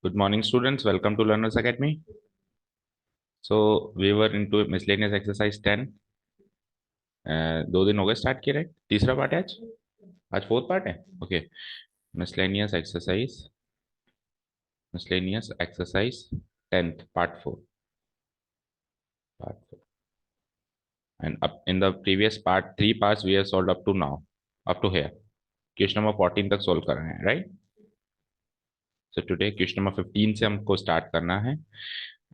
Good morning, students. Welcome to Learners Academy. So we were into miscellaneous exercise 10. 2 दिन हो गए start किए, right? तीसरा पार्ट है आज। आज फोर्थ पार्ट है। Okay. Miscellaneous exercise, miscellaneous exercise 10th part 4. And up in the previous part 3 parts we have solved up to now, up to here. Question number 14 तक सोल्व कर रहे हैं, right? So today question number 15 से हमको start करना है।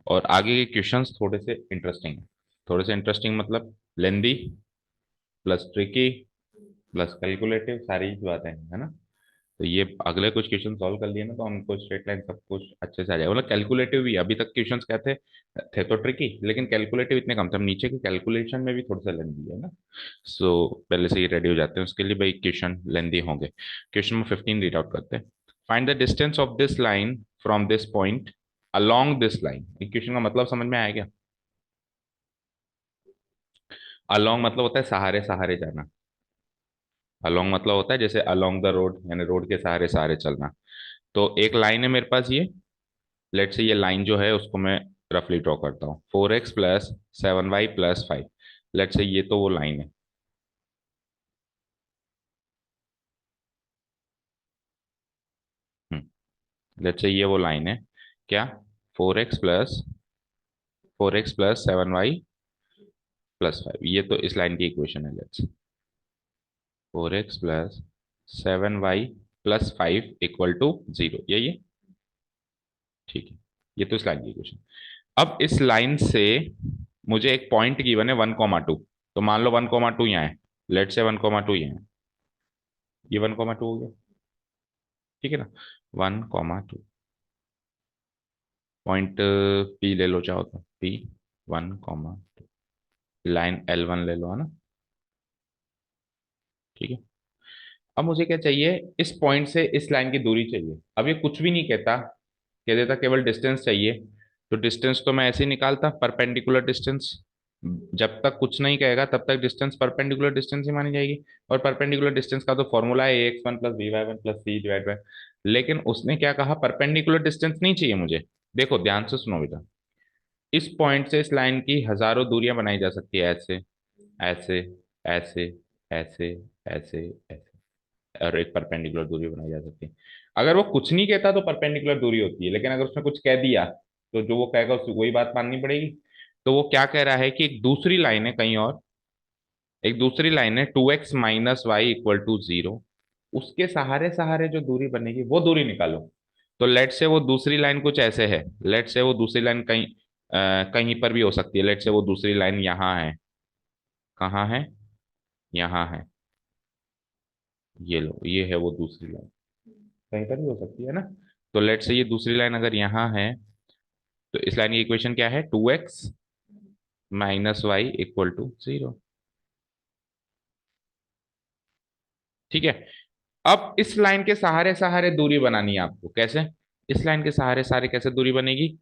और आगे के क्वेश्चंस थोड़े से इंटरेस्टिंग है। थोड़े से इंटरेस्टिंग मतलब लेंदी प्लस ट्रिकी प्लस कैलकुलेटिव, सारी बातें हैं, है ना? तो ये अगले कुछ क्वेश्चन सॉल्व कर लिए ना तो हमको स्ट्रेट लाइन सब कुछ अच्छे से आ जाएगा। मतलब कैलकुलेटिव भी अभी तक क्वेश्चंस क्या थे तो ट्रिकी, लेकिन कैलकुलेटिव इतने कम थे। हम नीचे के कैलकुलेशन में भी थोड़ा सा लेंदी है ना। सो पहले से ही रेडी हो जाते हैं उसके लिए, भाई क्वेश्चन लेंदी होंगे। क्वेश्चन नंबर 15 रीड आउट करते हैं। Find the distance of this line from this point along this line. Question का मतलब समझ में आया क्या? अलोंग मतलब होता है सहारे सहारे जाना। अलोंग मतलब होता है जैसे अलोंग द रोड, यानी रोड के सहारे सहारे चलना। तो एक लाइन है मेरे पास ये। लेट से ये लाइन जो है उसको मैं रफली ड्रॉ करता हूँ। 4x + 7y + 5। लेट से ये तो वो लाइन है। लेट से ये वो लाइन है क्या? 4x + 7y + 5, ये तो इस लाइन की इक्वेशन है। लेट्स 4x + 7y + 5 = 0, यही है। ठीक है, ये तो इस लाइन की इक्वेशन। अब इस लाइन से मुझे एक पॉइंट गिवन है 1,2। तो मान लो 1,2 यहाँ है। लेट से 1,2 यहाँ है। ये 1,2 हो गया, ठीक है ना? 1,2 पॉइंट पी ले लो, चाहो तो पी 1,2। लाइन L1 ले लो, है ना? ठीक है। अब मुझे क्या चाहिए? इस पॉइंट से इस लाइन की दूरी चाहिए। अब ये कुछ भी नहीं कहता, कह देता केवल डिस्टेंस चाहिए। तो डिस्टेंस तो मैं ऐसे ही निकालता, परपेंडिकुलर डिस्टेंस। जब तक कुछ नहीं कहेगा तब तक डिस्टेंस परपेंडिकुलर डिस्टेंस ही मानी जाएगी। और परपेंडिकुलर डिस्टेंस का तो फॉर्मूला है ax1 + by1 + c/। लेकिन उसने क्या कहा? परपेंडिकुलर डिस्टेंस नहीं चाहिए मुझे। देखो ध्यान से सुनो बेटा। इस पॉइंट से इस लाइन की हजारों दूरियां बनाई जा सकती है, ऐसे ऐसे ऐसे ऐसे ऐसे ऐसे। और एक परपेंडिकुलर दूरी बनाई जा सकती है। अगर वो कुछ नहीं कहता तो परपेंडिकुलर दूरी होती है, लेकिन अगर उसने कुछ कह दिया तो जो वो कहेगा उसको वही बात माननी पड़ेगी। तो वो क्या कह रहा है कि एक दूसरी लाइन है कहीं और, एक दूसरी लाइन है 2x - y = 0। उसके सहारे सहारे जो दूरी बनेगी वो दूरी निकालो। तो लेट से वो दूसरी लाइन कुछ ऐसे है। लेट से वो दूसरी लाइन कहीं कहीं पर भी हो सकती है। लेट से वो दूसरी लाइन यहाँ है। कहाँ है? यहाँ है। ये लो, ये है वो दूसरी लाइन। कहीं पर भी हो सकती है ना। तो लेट से ये दूसरी लाइन अगर यहाँ है तो इस लाइन की इक्वेशन क्या है? 2x - y = 0। ठीक है। अब इस लाइन के सहारे सहारे दूरी बनानी है आपको। कैसे? इस लाइन के सहारे सहारे कैसे दूरी बनेगी?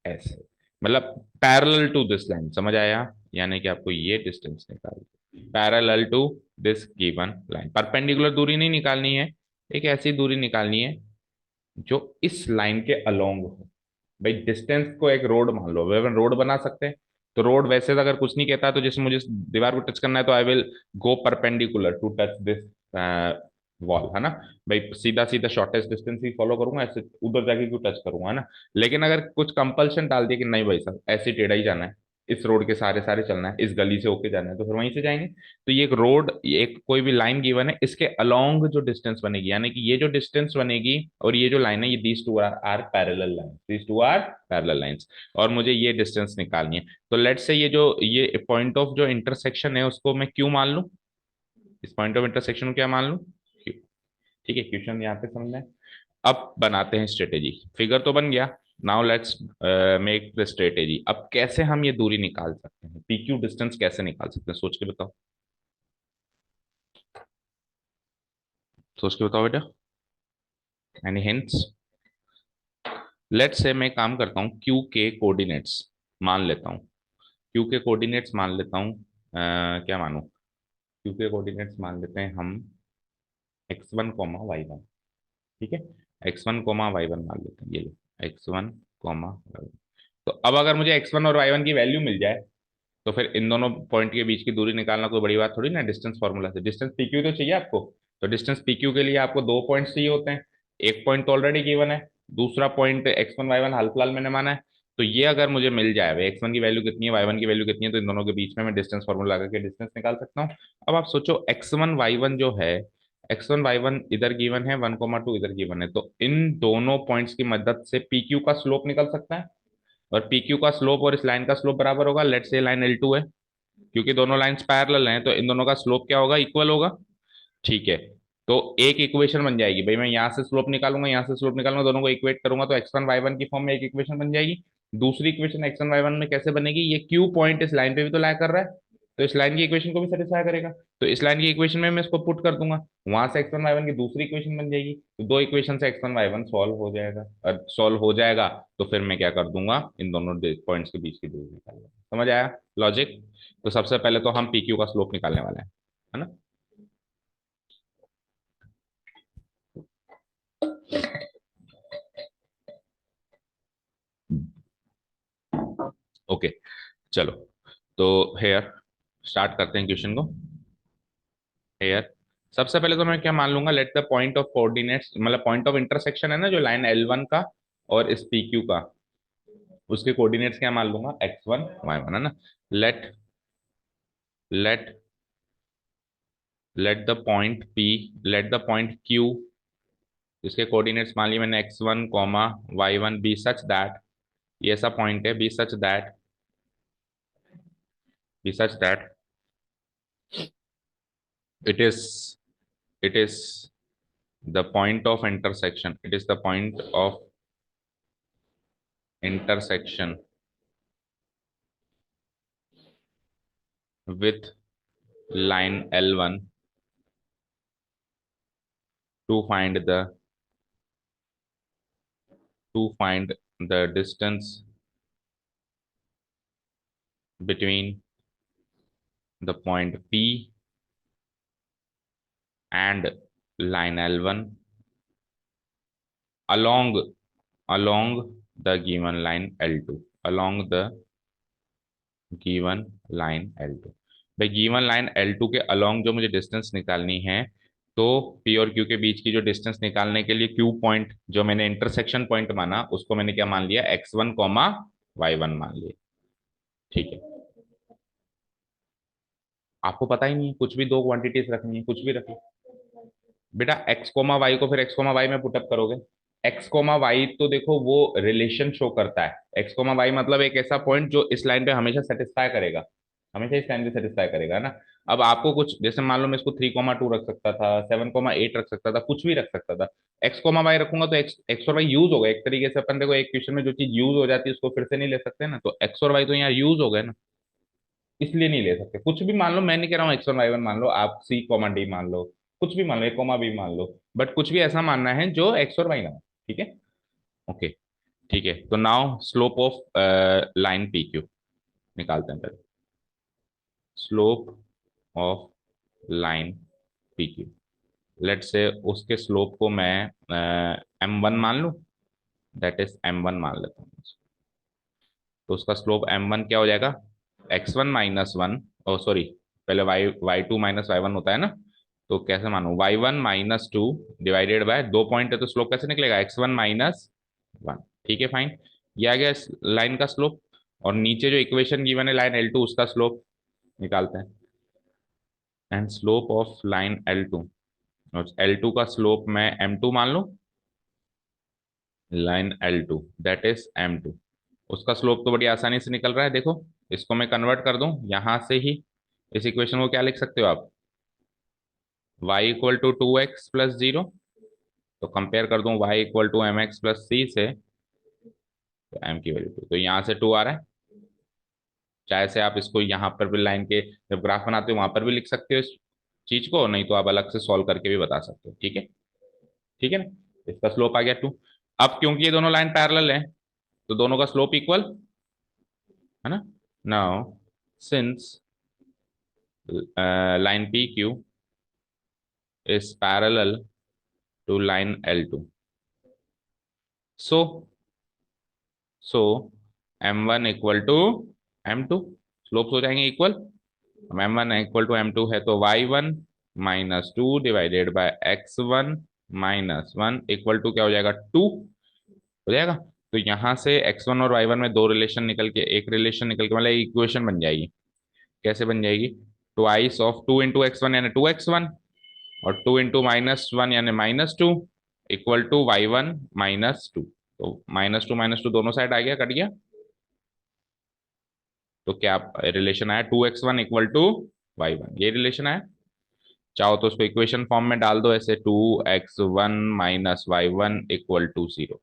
ऐसे, मतलब पैरेलल टू दिस लाइन। समझ आया? यानी कि आपको ये डिस्टेंस निकालनी, parallel to this given line. Perpendicular दूरी नहीं निकालनी है, एक ऐसी दूरी निकालनी है जो इस लाइन के अलोंग हो। भाई डिस्टेंस को एक रोड मान लो, अगर रोड बना सकते हैं तो रोड वैसे तो अगर कुछ नहीं कहता तो जैसे मुझे दीवार को टच करना है तो I will go perpendicular to touch this wall, है ना? भाई सीधा सीधा शॉर्टेस्ट डिस्टेंस ही फॉलो करूंगा, ऐसे उधर जाके क्यों टच करूंगा, है ना? लेकिन अगर कुछ कंपल्शन डाल दिया कि नहीं भाई साहब ऐसे टेढ़ा ही जाना है, इस रोड के सारे सारे चलना है, इस गली से होके जाना है, तो फिर वहीं से जाएंगे। तो ये एक रोड, एक कोई भी लाइन गिवन है, इसके अलोंग जो डिस्टेंस बनेगी, यानी कि ये जो डिस्टेंस बनेगी और ये जो लाइन है, ये these two are parallel line, these two are parallel lines. और मुझे ये डिस्टेंस निकालनी है। तो लेट से ये जो ये पॉइंट ऑफ जो इंटरसेक्शन है उसको मैं क्यों मान लूं? इस पॉइंट ऑफ इंटरसेक्शन को क्या मान लूं? Q। ठीक है, क्वेश्चन यहाँ पे समझना है। अब बनाते हैं स्ट्रेटेजी। फिगर तो बन गया। Now let's make the strategy. अब कैसे हम ये दूरी निकाल सकते हैं, PQ डिस्टेंस कैसे निकाल सकते हैं? सोच के बताओ, सोच के बताओ बेटा। Any hints? लेट्स से मैं काम करता हूँ, Q के कोऑर्डिनेट्स मान लेता हूँ। Q के कोऑर्डिनेट्स मान लेता हूँ। क्या मानूं? Q के कोऑर्डिनेट्स मान लेते हैं हम x1, y1। ठीक है, x1, y1 मान लेते हैं। ये लो, x1 कॉमा y1। तो अब अगर मुझे x1 और y1 की वैल्यू मिल जाए तो फिर इन दोनों पॉइंट के बीच की दूरी निकालना कोई बड़ी बात थोड़ी ना, डिस्टेंस फॉर्मूला से। डिस्टेंस PQ तो चाहिए आपको, तो डिस्टेंस PQ के लिए आपको दो पॉइंट्स चाहिए होते हैं। एक पॉइंट तो ऑलरेडी गिवन है, दूसरा पॉइंट x1 y1 हाल फिलहाल मैंने माना है। तो ये अगर मुझे मिल जाए भाई x1 की वैल्यू कितनी है, y1 की वैल्यू कितनी है, तो इन दोनों के बीच में मैं डिस्टेंस फॉर्मूला लगा के डिस्टेंस निकाल सकता हूँ। अब आप सोचो x1 y1 जो है, x1 y1 इधर गिवन है, 1,2 इधर गिवन है, तो इन दोनों पॉइंट्स की मदद से PQ का स्लोप निकल सकता है। और PQ का स्लोप और इस लाइन का स्लोप बराबर होगा। लेट से लाइन L2 है, क्योंकि दोनों लाइंस पैरेलल हैं तो इन दोनों का स्लोप क्या होगा, इक्वल होगा। ठीक है, तो एक इक्वेशन बन जाएगी भाई, मैं यहाँ से स्लोप निकालूंगा, यहाँ से स्लोप निकालूंगा, दोनों को इक्वेट करूंगा तो x1 y1 की फॉर्म में एक इक्वेशन बन जाएगी। दूसरी इक्वेशन x1 y1 में कैसे बनेगी, ये Q पॉइंट इस लाइन पे भी तो लाई कर रहा है, तो इस लाइन की इक्वेशन को भी सेटिस्फाई करेगा। तो इस लाइन की इक्वेशन में मैं इसको पुट कर दूंगा, वहां से x1 y1 की दूसरी इक्वेशन बन जाएगी, तो दो इक्वेशन से x1 y1 सॉल्व हो जाएगा। और सॉल्व हो जाएगा तो फिर मैं क्या कर दूंगा, इन दोनों पॉइंट्स के बीच की दूरी निकाल लूंगा। समझ आया लॉजिक? तो सबसे पहले तो हम PQ का स्लोप निकालने वाले हैं, है ना। ओके, चलो। तो हेयर स्टार्ट करते हैं क्वेश्चन को। हेयर सबसे पहले तो मैं क्या मान लूंगा, late the point of coordinates, मतलब पॉइंट ऑफ इंटरसेक्शन है ना जो लाइन L1 का और इस PQ का, उसके कोऑर्डिनेट्स क्या मान लूंगा, x1 y1, है ना। Let let let the point P, let the point Q, इसके कोऑर्डिनेट्स मान लिए मैंने x1 comma y1 B such that, ये ऐसा पॉइंट है, be such that it is it is the point of intersection, it is the point of intersection with line L1 to find the distance between the point P and line L1 along the given line L2, along the given line L2। भाई given line L2 के along जो मुझे distance निकालनी है, तो P और Q के बीच की जो डिस्टेंस निकालने के लिए Q पॉइंट जो मैंने इंटरसेक्शन पॉइंट माना, उसको मैंने क्या मान लिया, x1 कॉमा y1 मान लिया। ठीक है, आपको पता ही नहीं है, कुछ भी दो क्वांटिटीज रखनी है, कुछ भी रख लो बेटा। x कोमा वाई को फिर x कोमा वाई में पुटअप करोगे, x कोमा वाई तो देखो वो रिलेशन शो करता है, x कोमा वाई मतलब एक ऐसा पॉइंट जो इस लाइन पे हमेशा सेटिस्फाई करेगा, हमेशा इस लाइन पे सेटिस्फाई करेगा, है ना। अब आपको कुछ जैसे मान लो मैं इसको 3,2 रख सकता था, 7,8 रख सकता था, कुछ भी रख सकता था। x कोमा वाई रखूंगा तो x और वाई यूज होगा एक तरीके से। अपन देखो एक क्वेश्चन में जो चीज यूज हो जाती है उसको फिर से नहीं ले सकते ना, तो x और y तो यहाँ यूज हो गए ना, इसलिए नहीं ले सकते। कुछ भी मान लो, मैं नहीं कह रहा हूँ x1 y1 मान लो, आप C, D मान लो, कुछ भी मान लो, A, B मान लो, बट कुछ भी ऐसा मानना है जो x और y ना हो। ठीक है, ओके। ठीक है, तो now slope of line PQ निकालते हैं पहले। Slope of line PQ, let say उसके स्लोप को मैं M1 मान लूं, दैट इज M1 मान लेता हूँ। तो उसका स्लोप M1 क्या हो जाएगा, x1 - 1, ओ सॉरी, पहले y2 - y1 होता है ना, तो कैसे मानू, y1 - 2 डिवाइडेड बाय, दो पॉइंट है तो स्लोप कैसे निकलेगा, x1 - 1। ठीक है, फाइन। ये आ गया इस लाइन का स्लोप। और नीचे जो इक्वेशन गिवन है लाइन L2, उसका स्लोप निकालते हैं। And slope of line L2, और L2 का स्लोप मैं M2 मान लूं, line L2 that is M2, उसका स्लोप तो बड़ी आसानी से निकल रहा है। देखो इसको मैं कन्वर्ट कर दूं यहां से ही, इस इक्वेशन को क्या लिख सकते हो आप, y = 2x + 0, तो कंपेयर कर दूं y = mx + c से, तो m की वैल्यू 2, तो यहाँ से 2 आ रहा है। चाहे से आप इसको यहाँ पर भी लाइन के जब ग्राफ बनाते हो वहां पर भी लिख सकते हो इस चीज को, नहीं तो आप अलग से सॉल्व करके भी बता सकते हो। ठीक है, ठीक है ना। इसका स्लोप आ गया 2। अब क्योंकि ये दोनों लाइन पैरेलल है तो दोनों का स्लोप इक्वल है ना। Now since line PQ is parallel to line L2, so so m1 equal to m2, slopes हो जाएंगे equal. m1 equal to m2 है तो y1 minus two divided by x1 minus one equal to क्या हो जाएगा, 2 हो जाएगा। तो यहां से x1 और y1 में दो रिलेशन निकल के एक रिलेशन निकल के मतलब इक्वेशन बन जाएगी। कैसे बन जाएगी, ट्वाइस ऑफ 2 into x1 यानी 2x1, और 2 into -1 यानी -2 इक्वल टू y1 -2। तो -2 दोनों साइड आ गया, कट गया। तो क्या रिलेशन आया, 2x1 इक्वल टू y1, ये रिलेशन आया। चाहो तो उसको इक्वेशन फॉर्म में डाल दो ऐसे, 2x1 minus y1 equal to 0।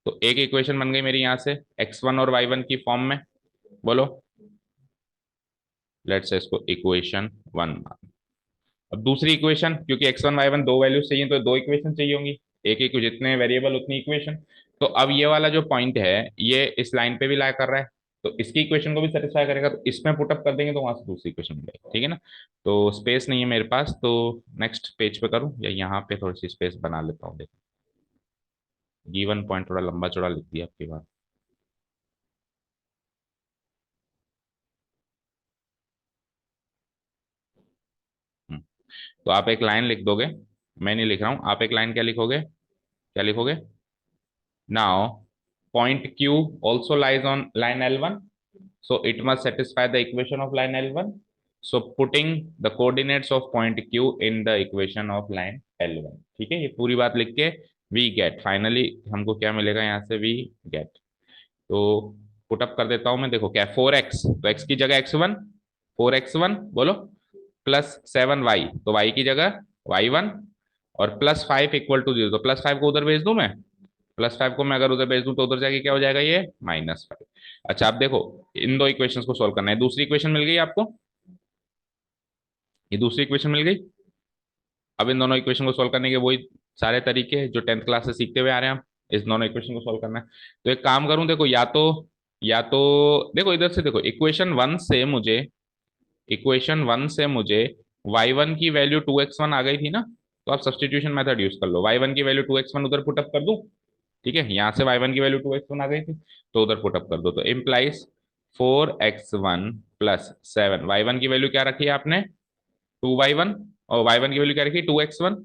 तो एक इक्वेशन बन गई मेरी यहां से x1 और y1 की फॉर्म में। बोलो, लेट्स से इसको इक्वेशन 1। अब दूसरी इक्वेशन, क्योंकि x1 y1 दो वैल्यूज चाहिए तो दो इक्वेशन चाहिए होंगी, एक एक जितने वेरिएबल उतनी इक्वेशन। तो अब ये वाला जो पॉइंट है ये इस लाइन पे भी लाई कर रहा है, तो इसकी इक्वेशन को भी सेटिस्फाई करेगा, तो इसमें पुटअप कर देंगे तो वहां से दूसरी इक्वेशन मिलेगी, ठीक है ना। तो स्पेस नहीं है मेरे पास, तो नेक्स्ट पेज पे करूँ या यहाँ पे थोड़ी सी स्पेस बना लेता हूँ। देखो, गिवन पॉइंट थोड़ा लंबा चौड़ा लिख दिया आपकी बात। तो आप एक लाइन लिख दोगे, मैं नहीं लिख रहा हूँ, आप एक लाइन क्या लिखोगे, क्या लिखोगे, now point Q also lies on line L1, so it must satisfy the equation of line L1. So putting the coordinates of point Q in the equation of line L1, ठीक है, ये पूरी बात लिख के we get फाइनली हमको क्या मिलेगा यहाँ से, we get। तो पुटअप कर देता हूं मैं, देखो क्या, 4x तो x की जगह x1, 4x1 बोलो, +7y तो y की जगह y1, और +5 इक्वल टू 0, तो +5 को उधर भेज दूं मैं, +5 को मैं अगर उधर भेज दूं तो उधर जाके क्या हो जाएगा, ये -5। अच्छा आप देखो, इन दो इक्वेशंस को सोल्व करना है, दूसरी इक्वेशन मिल गई आपको, ये दूसरी इक्वेशन मिल गई। अब इन दोनों इक्वेशन को सोल्व करने के वही सारे तरीके जो 10th क्लास से सीखते हुए आ रहे हैं हम, इस दोनों इक्वेशन को सोल्व करना है। तो एक काम करूं, देखो या तो देखो इधर से, देखो इक्वेशन वन से मुझे y1 की वैल्यू 2x1 आ गई थी ना, तो आप सब्सटीट्यूशन मेथड यूज कर लो, y1 की वैल्यू 2x1 उधर पुटअप कर दूं, ठीक है, यहां से y1 की वैल्यू 2x1 आ गई थी, तो उधर पुटअप कर दो, तो इम्प्लाइज 4x1 +7, y1 की वैल्यू क्या रखी है आपने, 2y1, और y1 की वैल्यू क्या रखी, 2x1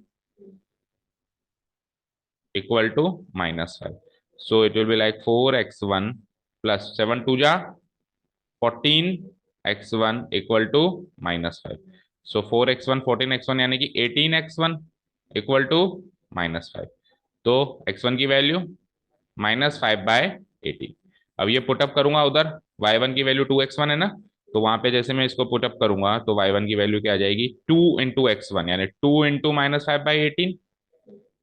equal to -5। So it will be like 4x1 +7 टू जा 14x1 equal to -5। So 4x1 14x1 यानी कि 18x1 इक्वल टू -5। तो x1 की वैल्यू -5/18। अब ये पुटअप करूंगा उधर, y1 की वैल्यू 2x1 है ना, तो वहां पे जैसे मैं इसको पुटअप करूंगा तो y1 की वैल्यू क्या आ जाएगी, 2 into x1 यानी 2 into -5/18।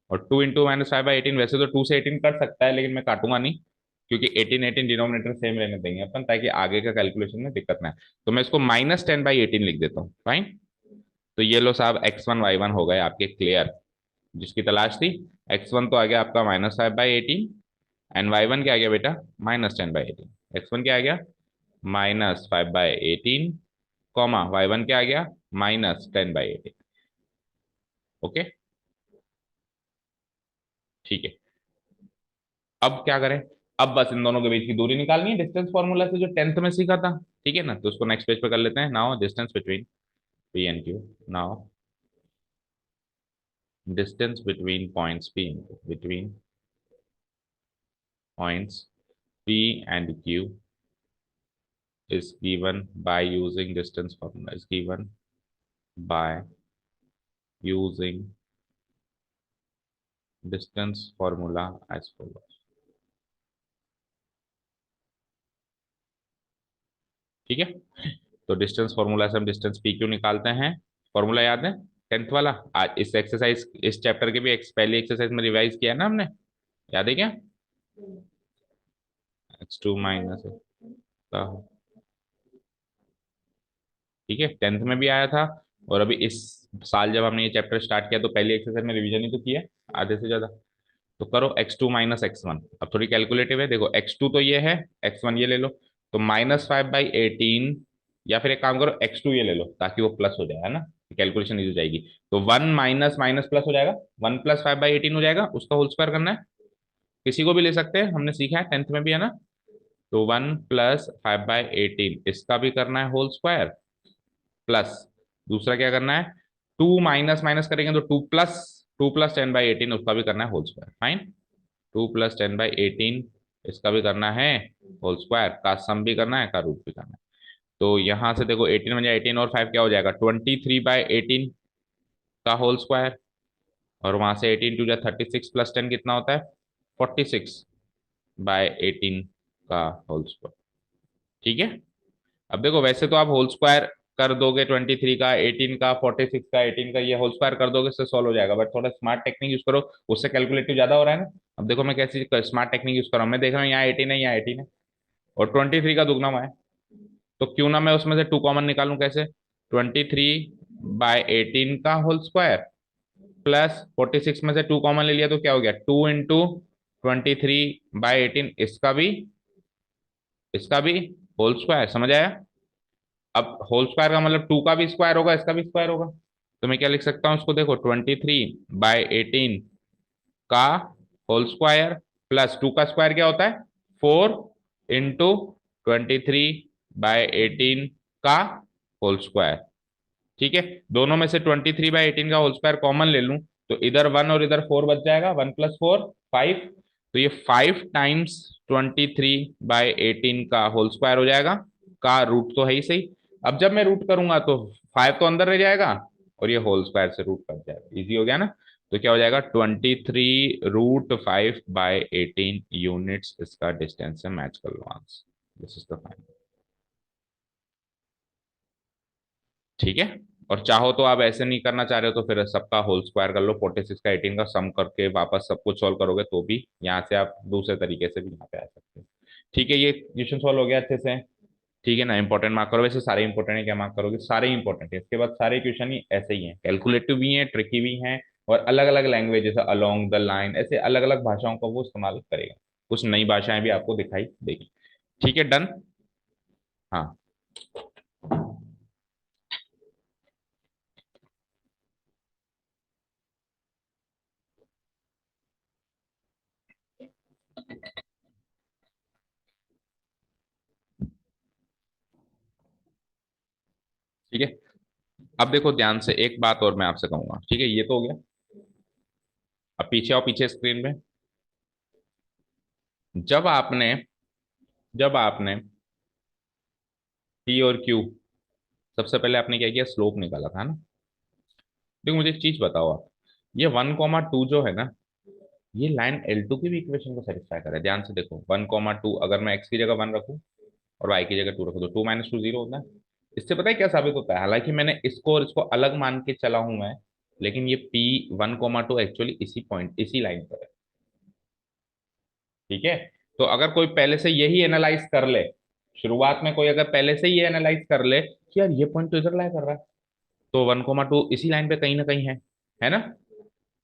और 2 into -5/18, वैसे तो 2 से 18 कट सकता है लेकिन मैं काटूंगा नहीं, क्योंकि 18 18 डिनोमिनेटर सेम रहने देंगे अपन, ताकि आगे का कैलकुलेशन में दिक्कत ना है। तो मैं इसको -10/18 लिख देता हूँ, फाइन। तो ये लो साहब, x1 y1 हो गए आपके क्लियर, जिसकी तलाश थी। x1 तो आ गया आपका -5/18, एंड y1 क्या आ गया बेटा, -10/18। x1 क्या आ गया, -5/18, कॉमा y1 क्या आ गया, -10/18। ओके, ठीक है। अब क्या करें, अब बस इन दोनों के बीच की दूरी निकालनी है डिस्टेंस फॉर्मूला से, जो 10th में सीखा था, ठीक है ना। तो उसको नेक्स्ट पेज पे कर लेते हैं। Now distance between P and Q, now distance between points P and Q, between points P and Q is given by using distance formula, is given by using distance formula as follows। ठीक है, तो distance formula से हम distance P Q निकालते हैं। Formula याद है 10th वाला, आज इस एक्सरसाइज इस चैप्टर के भी पहली एक्सरसाइज में रिवाइज किया है ना हमने, याद है क्या, x2 माइनस, ठीक है, 10th में भी आया था। और अभी इस साल जब हमने ये चैप्टर स्टार्ट किया तो पहली एक्सरसाइज में रिवीजन ही तो किया है आधे से ज्यादा। तो करो x2 माइनस x1, अब थोड़ी कैलकुलेटिव है, देखो x2 तो ये है, x1 ये ले लो, तो -5/18, या फिर एक काम करो x2 ये ले लो ताकि वो प्लस हो जाए, है ना, कैलकुलेशन इजी हो जाएगी। तो 1 माइनस माइनस प्लस हो जाएगा, 1 + 5/18 हो जाएगा, उसका होल स्क्वायर करना है। किसी को भी ले सकते हैं, हमने सीखा है 10th में भी, है ना। तो 1 + 5/18 इसका भी करना है होल स्क्वायर, प्लस दूसरा क्या करना है, 2 माइनस माइनस करेंगे तो 2 + 10/18 उसका भी करना है होल स्क्वायर। फाइन, 2 + 10/18 इसका भी करना है होल स्क्वायर, का सम भी करना है, का रूट भी करना है। तो यहां से देखो 18 बन जाए, 18 और 5 क्या हो जाएगा, 23/18 का होल स्क्वायर, और वहां से 18 × 2 = 36 + 10 कितना होता है, 46/18 का होल स्क्वायर। ठीक है। अब देखो वैसे तो आप होल स्क्वायर कर दोगे 23 का, 18 का, 46 का, 18 का, ये होल स्क्वायर कर दोगे, इससे सॉल्व हो जाएगा, बट थोड़ा स्मार्ट टेक्निक यूज करो, उससे कैलकुलेटिव ज्यादा हो रहा है ना। अब देखो मैं कैसी स्मार्ट टेक्निक यूज कर रहा हूँ, मैं देख रहा हूँ यहाँ 18 है, यहाँ 18 है, और 23 का दुगना हुआ है, तो क्यों ना मैं उसमें से 2 कॉमन निकालूं, कैसे, 23/18 का होल स्क्वायर प्लस 46 में से 2 कॉमन ले लिया तो क्या हो गया, 2 × 23/18 इसका भी होल स्क्वायर, समझ आया। अब होल स्क्वायर का मतलब 2 का भी स्क्वायर होगा, इसका भी स्क्वायर होगा, तो मैं क्या लिख सकता हूँ इसको, देखो 23/18 का होल स्क्वायर प्लस 2 का स्क्वायर क्या होता है, 4 × 23/18 का होल स्क्वायर। ठीक है, दोनों में से 23/18 का होल स्क्वायर कॉमन ले लूं, तो इधर 1 और इधर 4 बच जाएगा, 1 + 4 5, तो ये 5 × 23/18 का होल स्क्वायर हो जाएगा, का रूट तो है ही सही। अब जब मैं रूट करूंगा तो 5 तो अंदर रह जाएगा, और ये होल स्क्वायर से रूट कट जाएगा, इजी हो गया ना। तो क्या हो जाएगा, 23 √5/18 यूनिट्स इसका डिस्टेंस है, मैच कर लो answer, this is the final. ठीक है। और चाहो तो आप ऐसे नहीं करना चाह रहे हो तो फिर सबका होल स्क्वायर कर लो, 46 का 18 का सम करके वापस सब कुछ सॉल्व करोगे तो भी यहाँ से आप दूसरे तरीके से भी यहाँ पे आ सकते हो। ठीक है, ये क्वेश्चन सॉल्व हो गया अच्छे से। ठीक है ना, इंपॉर्टेंट मार्क करो, वैसे सारे इंपॉर्टेंट है, क्या मार्क करोगे, सारे इंपॉर्टेंट है, इसके बाद सारे क्वेश्चन ही ऐसे ही हैं, कैलकुलेटिव भी हैं, ट्रिकी भी हैं, और अलग अलग लैंग्वेज जैसे अलोंग द लाइन, ऐसे अलग अलग भाषाओं का वो इस्तेमाल करेगा, कुछ नई भाषाएं भी आपको दिखाई देगी। ठीक है, डन। हाँ, ठीक है। अब देखो ध्यान से, एक बात और मैं आपसे कहूंगा, ठीक है, ये तो हो गया। अब पीछे आओ, पीछे स्क्रीन पे, जब आपने जब आपने पी और क्यू, सबसे पहले आपने क्या किया, स्लोप निकाला था ना। देखो मुझे एक चीज बताओ आप, ये 1, 2 जो है ना, ये लाइन L2 की भी इक्वेशन को सेटिस्फाई कर रहा है, ध्यान से देखो, 1, 2 अगर मैं x की जगह 1 रखूं और y की जगह 2 रखूं तो 2 - 2 0 होता है। इससे पता है क्या साबित होता है, हालांकि मैंने इसको और इसको अलग मान के चला हूं मैं, लेकिन ये P 1, 2 एक्चुअली इसी पॉइंट, इसी लाइन पर है। ठीक है, तो अगर कोई पहले से यही एनालाइज कर ले, शुरुआत में कोई अगर पहले से ही एनालाइज कर ले कि यार ये पॉइंट तो इधर लाई कर रहा है, तो 1, 2 इसी लाइन पे कहीं ना कहीं है ना।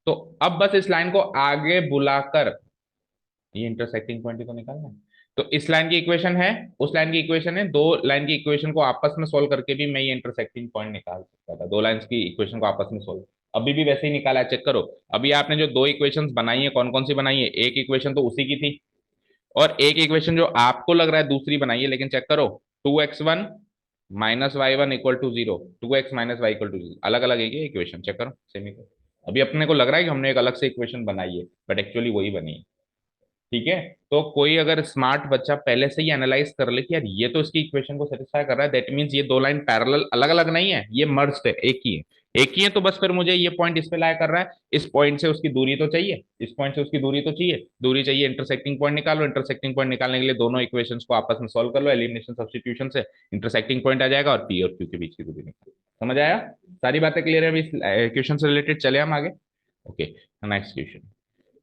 तो अब बस इस लाइन को आगे बुलाकर ये इंटरसेक्टिंग पॉइंट ही तो निकालना है। तो इस लाइन की इक्वेशन है, उस लाइन की इक्वेशन है, दो लाइन की इक्वेशन को आपस में सोल्व करके भी मैं ये इंटरसेक्टिंग पॉइंट निकाल सकता था, दो लाइंस की इक्वेशन को आपस में सोल्व, अभी भी वैसे ही निकाला है, चेक करो। अभी आपने जो दो इक्वेशंस बनाई है, कौन कौन सी बनाई है, एक इक्वेशन तो उसी की थी, और एक इक्वेशन जो आपको लग रहा है दूसरी बनाई है, लेकिन चेक करो, 2x1 - y1 = 0, 2x - y = 0, अलग अलग है ये इक्वेशन, चेक करो सेम ही। अभी अपने को लग रहा है कि हमने एक अलग से इक्वेशन बनाई है, बट एक्चुअली वही बनी है। ठीक है, तो कोई अगर स्मार्ट बच्चा पहले से ही एनालाइज कर ले कि यार ये तो इसकी इक्वेशन को सेटिस्फाई कर रहा है, दैट मींस ये दो लाइन पैरेलल अलग अलग नहीं है, ये मर्ज्ड है, एक ही है, एक ही है, तो बस फिर मुझे ये पॉइंट इस पे लाया कर रहा है, इस पॉइंट से उसकी दूरी तो चाहिए, इस पॉइंट से उसकी दूरी तो चाहिए, दूरी चाहिए, इंटरसेक्टिंग पॉइंट निकालो, इंटरसेक्टिंग पॉइंट निकालने के लिए दोनों इक्वेशंस को आपस में सॉल्व कर लो, एलिमिनेशन सब्स्टिट्यूशन से इंटरसेक्टिंग पॉइंट आ जाएगा, और पी और क्यू के बीच की दूरी निकालो। समझ आया, सारी बातें क्लियर है, अभी क्वेश्चन से रिलेटेड चले हम आगे। Okay, next question.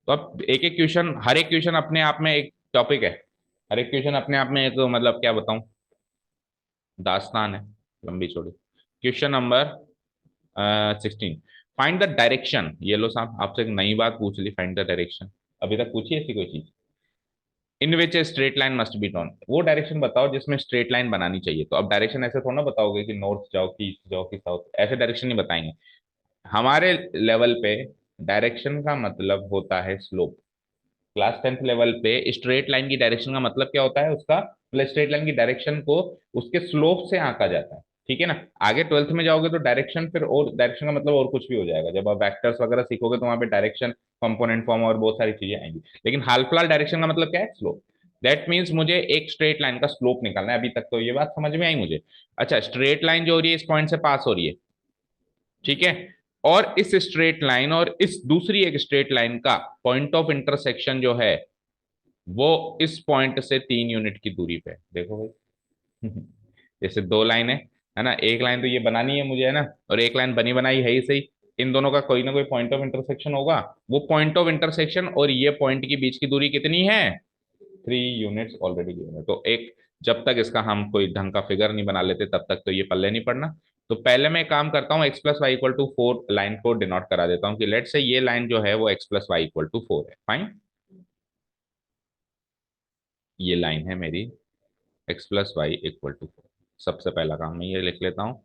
तो अब एक एक क्वेश्चन, हर एक क्वेश्चन अपने आप में एक टॉपिक है, हर एक क्वेश्चन अपने आप में एक, मतलब क्या बताऊं, दास्तान है, लंबी चौड़ी। Question number 16, find the direction, ये लो साहब आपसे एक नई बात पूछ ली, फाइंड द डायरेक्शन, अभी तक पूछी ऐसी कोई चीज, in which a straight line must be drawn, वो डायरेक्शन बताओ जिसमें स्ट्रेट लाइन बनानी चाहिए। तो अब डायरेक्शन ऐसे थोड़ा ना बताओगे कि नॉर्थ जाओ कि ईस्ट जाओ कि साउथ, ऐसे डायरेक्शन नहीं बताएंगे। हमारे लेवल पे डायरेक्शन का मतलब होता है स्लोप, क्लास 10th लेवल पे स्ट्रेट लाइन की डायरेक्शन का मतलब क्या होता है उसका, मतलब स्ट्रेट लाइन की डायरेक्शन को उसके स्लोप से आंका जाता है, ठीक है ना। आगे 12th में जाओगे तो डायरेक्शन, फिर और डायरेक्शन का मतलब और कुछ भी हो जाएगा, जब आप वेक्टर्स वगैरह सीखोगे तो वहां पे डायरेक्शन, कंपोनेंट फॉर्म और बहुत सारी चीजें आएंगी। लेकिन हाल फिलहाल डायरेक्शन का मतलब क्या है, स्लोप। दैट मीन्स मुझे एक स्ट्रेट लाइन का स्लोप निकालना है, अभी तक तो ये बात समझ में आई मुझे। अच्छा, स्ट्रेट लाइन जो हो रही है इस पॉइंट से पास हो रही है, ठीक है। और इस स्ट्रेट लाइन और इस दूसरी एक स्ट्रेट लाइन का पॉइंट ऑफ इंटरसेक्शन जो है वो इस पॉइंट से 3 यूनिट की दूरी पे है। देखो भाई जैसे दो लाइन है ना, एक लाइन तो ये बनानी है मुझे, है ना, और एक लाइन बनी बनाई है ही सही। इन दोनों का कोई ना कोई पॉइंट ऑफ इंटरसेक्शन होगा। वो पॉइंट ऑफ इंटरसेक्शन और ये पॉइंट के बीच की दूरी कितनी है, 3 यूनिट्स ऑलरेडी गिवन है। तो एक, जब तक इसका हम कोई ढंग का फिगर नहीं बना लेते तब तक तो ये पल्ले नहीं पड़ना। तो पहले मैं काम करता हूँ, x+y=4 लाइन को डिनोट करा देता हूँ कि लेट से ये लाइन जो है वो x+y=4 है, फाइन। ये लाइन है मेरी x+y=4। सबसे पहला काम मैं ये लिख लेता हूँ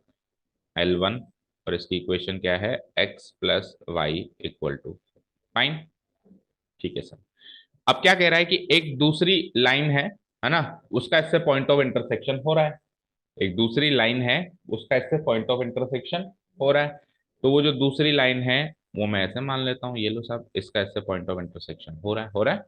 L1, और इसकी इक्वेशन क्या है, x+y=, फाइन। ठीक है सर। अब क्या कह रहा है कि एक दूसरी लाइन है ना, उसका इससे पॉइंट ऑफ इंटरसेक्शन हो रहा है। एक दूसरी लाइन है, उसका इससे पॉइंट ऑफ इंटरसेक्शन हो रहा है। तो वो जो दूसरी लाइन है वो मैं ऐसे मान लेता हूँ, ये लो साहब, इसका इससे पॉइंट ऑफ इंटरसेक्शन हो रहा है, हो रहा है।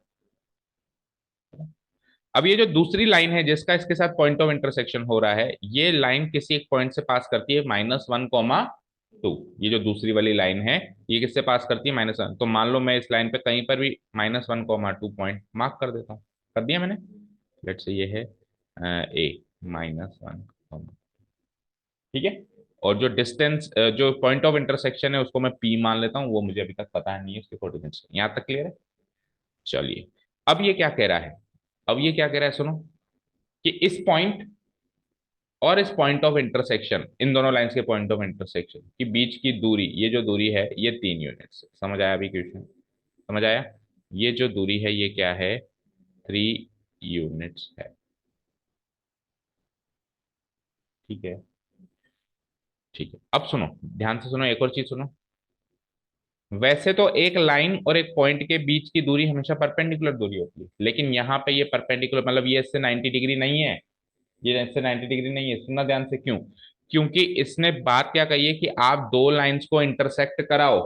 अब ये जो दूसरी लाइन है जिसका इसके साथ पॉइंट ऑफ इंटरसेक्शन हो रहा है, ये लाइन किसी एक पॉइंट से पास करती है -1, 2। ये जो दूसरी वाली लाइन है ये किससे पास करती है, -1। तो मान लो मैं इस लाइन पे कहीं पर भी -1, 2 पॉइंट मार्क कर देता हूँ, कर दिया मैंने। लेट से ये है ए, -1, ठीक है। और जो डिस्टेंस, जो पॉइंट ऑफ इंटरसेक्शन है उसको मैं पी मान लेता हूँ, वो मुझे अभी तक पता नहीं है उसके कोऑर्डिनेट्स। यहाँ तक क्लियर है। चलिए, अब ये क्या कह रहा है, अब ये क्या कह रहा है सुनो, कि इस पॉइंट और इस पॉइंट ऑफ इंटरसेक्शन, इन दोनों लाइंस के पॉइंट ऑफ इंटरसेक्शन के बीच की दूरी, ये जो दूरी है ये 3 यूनिट्स। समझ आया अभी क्वेश्चन, समझ आया। ये जो दूरी है ये क्या है, 3 यूनिट्स है, ठीक है। ठीक है, अब सुनो, ध्यान से सुनो, एक और चीज सुनो। वैसे तो एक लाइन और एक पॉइंट के बीच की दूरी हमेशा परपेंडिकुलर दूरी होती है, लेकिन यहाँ पे ये परपेंडिकुलर मतलब ये इससे 90 डिग्री नहीं है, ये इससे 90 डिग्री नहीं है। सुनना ध्यान से, क्यों, क्योंकि इसने बात क्या कही है कि आप दो लाइंस को इंटरसेक्ट कराओ,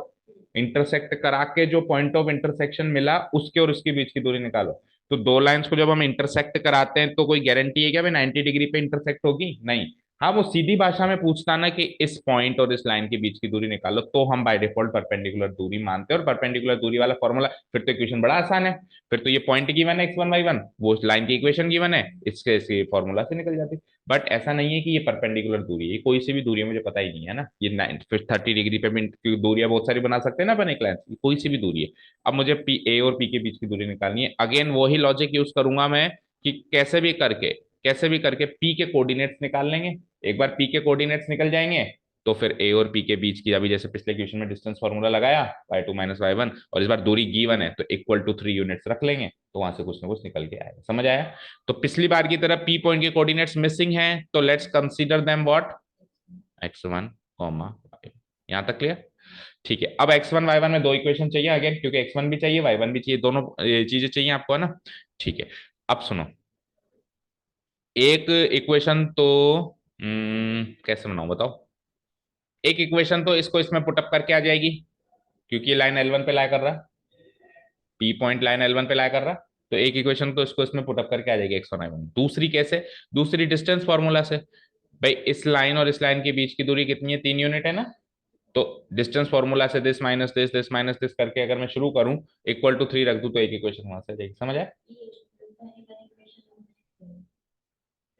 इंटरसेक्ट करा के जो पॉइंट ऑफ इंटरसेक्शन मिला उसके और उसके बीच की दूरी निकालो। तो दो लाइंस को जब हम इंटरसेक्ट कराते हैं तो कोई गारंटी है क्या भाई 90 डिग्री पे इंटरसेक्ट होगी, नहीं। हाँ, वो सीधी भाषा में पूछता ना कि इस पॉइंट और इस लाइन के बीच की दूरी निकालो, तो हम बाय डिफॉल्ट परपेंडिकुलर दूरी मानते हैं, और परपेंडिकुलर दूरी वाला फॉर्मूला, फिर तो इक्वेशन बड़ा आसान है। फिर तो ये पॉइंट गिवन है x1 y1, वो लाइन की इक्वेशन गिवन है, इसके फॉर्मूला से निकल जाती। बट ऐसा नहीं है कि ये परपेंडिकुलर दूरी है, ये कोई सी भी दूरी है, मुझे पता ही नहीं है ना। ये 30 डिग्री पे भी दूरियां बहुत सारी बना सकते हैं ना अपन एक लाइन से, कोई सी भी दूरी है। अब मुझे पी ए और पी के बीच की दूरी निकालनी है, अगेन वही लॉजिक यूज करूंगा मैं कि कैसे भी करके पी के कोऑर्डिनेट्स निकाल लेंगे। एक बार पी के कोऑर्डिनेट्स निकल जाएंगे तो फिर ए और पी के बीच की, अभी जैसे पिछले क्वेश्चन में डिस्टेंस फॉर्मूला लगाया y2 - y1, और इस बार दूरी गिवन है तो =3 यूनिट्स रख लेंगे, तो वहां से कुछ ना कुछ निकल के आएगा। समझ आया। तो पिछली बार की तरह पी पॉइंट के कोऑर्डिनेट्स मिसिंग हैं, तो let's consider them what, x1, यहां तक क्लियर। ठीक है, अब x1 y1 में दो इक्वेशन चाहिए अगेन, क्योंकि x1 भी चाहिए y1 भी चाहिए, दोनों चीजें चाहिए आपको, है ना। ठीक है, अब सुनो, एक इक्वेशन तो कैसे बनाऊं बताओ। एक इक्वेशन तो इसको इसमें पुटअप करके आ जाएगी, क्योंकि ये लाइन L1 पे ला कर रहा, पी पॉइंट लाइन L1 पे ला कर रहा। तो एक इक्वेशन तो इसको इसमें पुटअप करके आ जाएगी x1 y1। दूसरी कैसे, दूसरी डिस्टेंस फॉर्मूला से। भाई इस लाइन और इस लाइन के बीच की दूरी कितनी है, 3 यूनिट है ना। तो डिस्टेंस फॉर्मूला से दिस करके अगर मैं शुरू करूं, =3 रख दूं तो एक इक्वेशन वहां से आ जाएगी। समझ आया।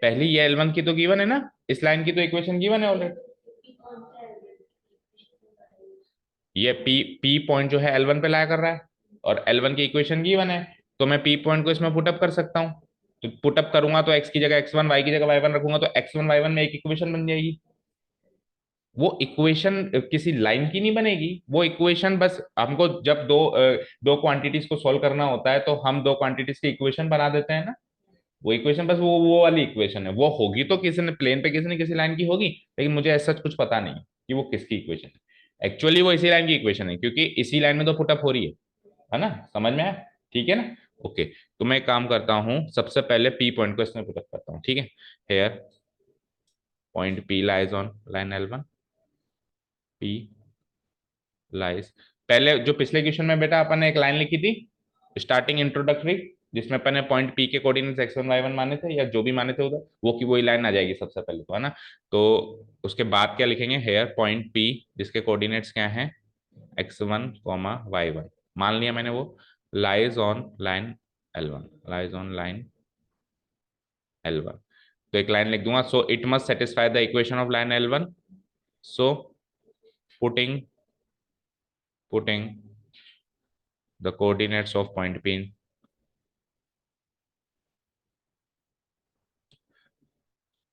पहली ये L1 की तो गिवन है ना, इस लाइन की तो इक्वेशन गिवन है ऑलरेडी। ये पी पी पॉइंट जो है L1 पे लाया कर रहा है, और L1 की इक्वेशन गिवन है, तो मैं पी पॉइंट को इसमें पुटअप कर सकता हूँ। तो पुटअप करूंगा तो x की जगह x1, y की जगह y1 रखूंगा, तो x1 y1 में एक इक्वेशन बन जाएगी। वो इक्वेशन किसी लाइन की नहीं बनेगी, वो इक्वेशन बस हमको जब दो क्वांटिटीज को सॉल्व करना होता है तो हम दो क्वांटिटीज की इक्वेशन बना देते हैं ना। वो इक्वेशन बस वो वाली इक्वेशन है, वो होगी तो किसी ने प्लेन पे किसी ने किसी लाइन की होगी, लेकिन मुझे ऐसा कुछ पता नहीं कि वो किसकी इक्वेशन है। एक्चुअली वो इसी लाइन की इक्वेशन है, क्योंकि इसी लाइन में तो पुटअप हो रही है ना, समझ में आया। ठीक है ना। ओके, तो मैं एक काम करता हूँ, सबसे पहले पी पॉइंट को इसमें पुटअप करता हूँ, ठीक है। Here point P lies on line L1, P lies, पहले जो पिछले क्वेश्चन में बेटा अपन ने एक लाइन लिखी थी स्टार्टिंग इंट्रोडक्टरी, जिसमें अपन ने पॉइंट पी के कोऑर्डिनेट्स x1 y1 माने थे, या जो भी माने थे उधर, वो की वही लाइन आ जाएगी सबसे पहले तो, है ना। तो उसके बाद क्या लिखेंगे, हेयर पॉइंट पी जिसके कोऑर्डिनेट्स क्या हैं x1 y1, मान लिया मैंने वो, lies on line L1, lies on line L1। तो एक लाइन लिख दूंगा, so it must satisfy the equation of line L1, so putting the coordinates of point P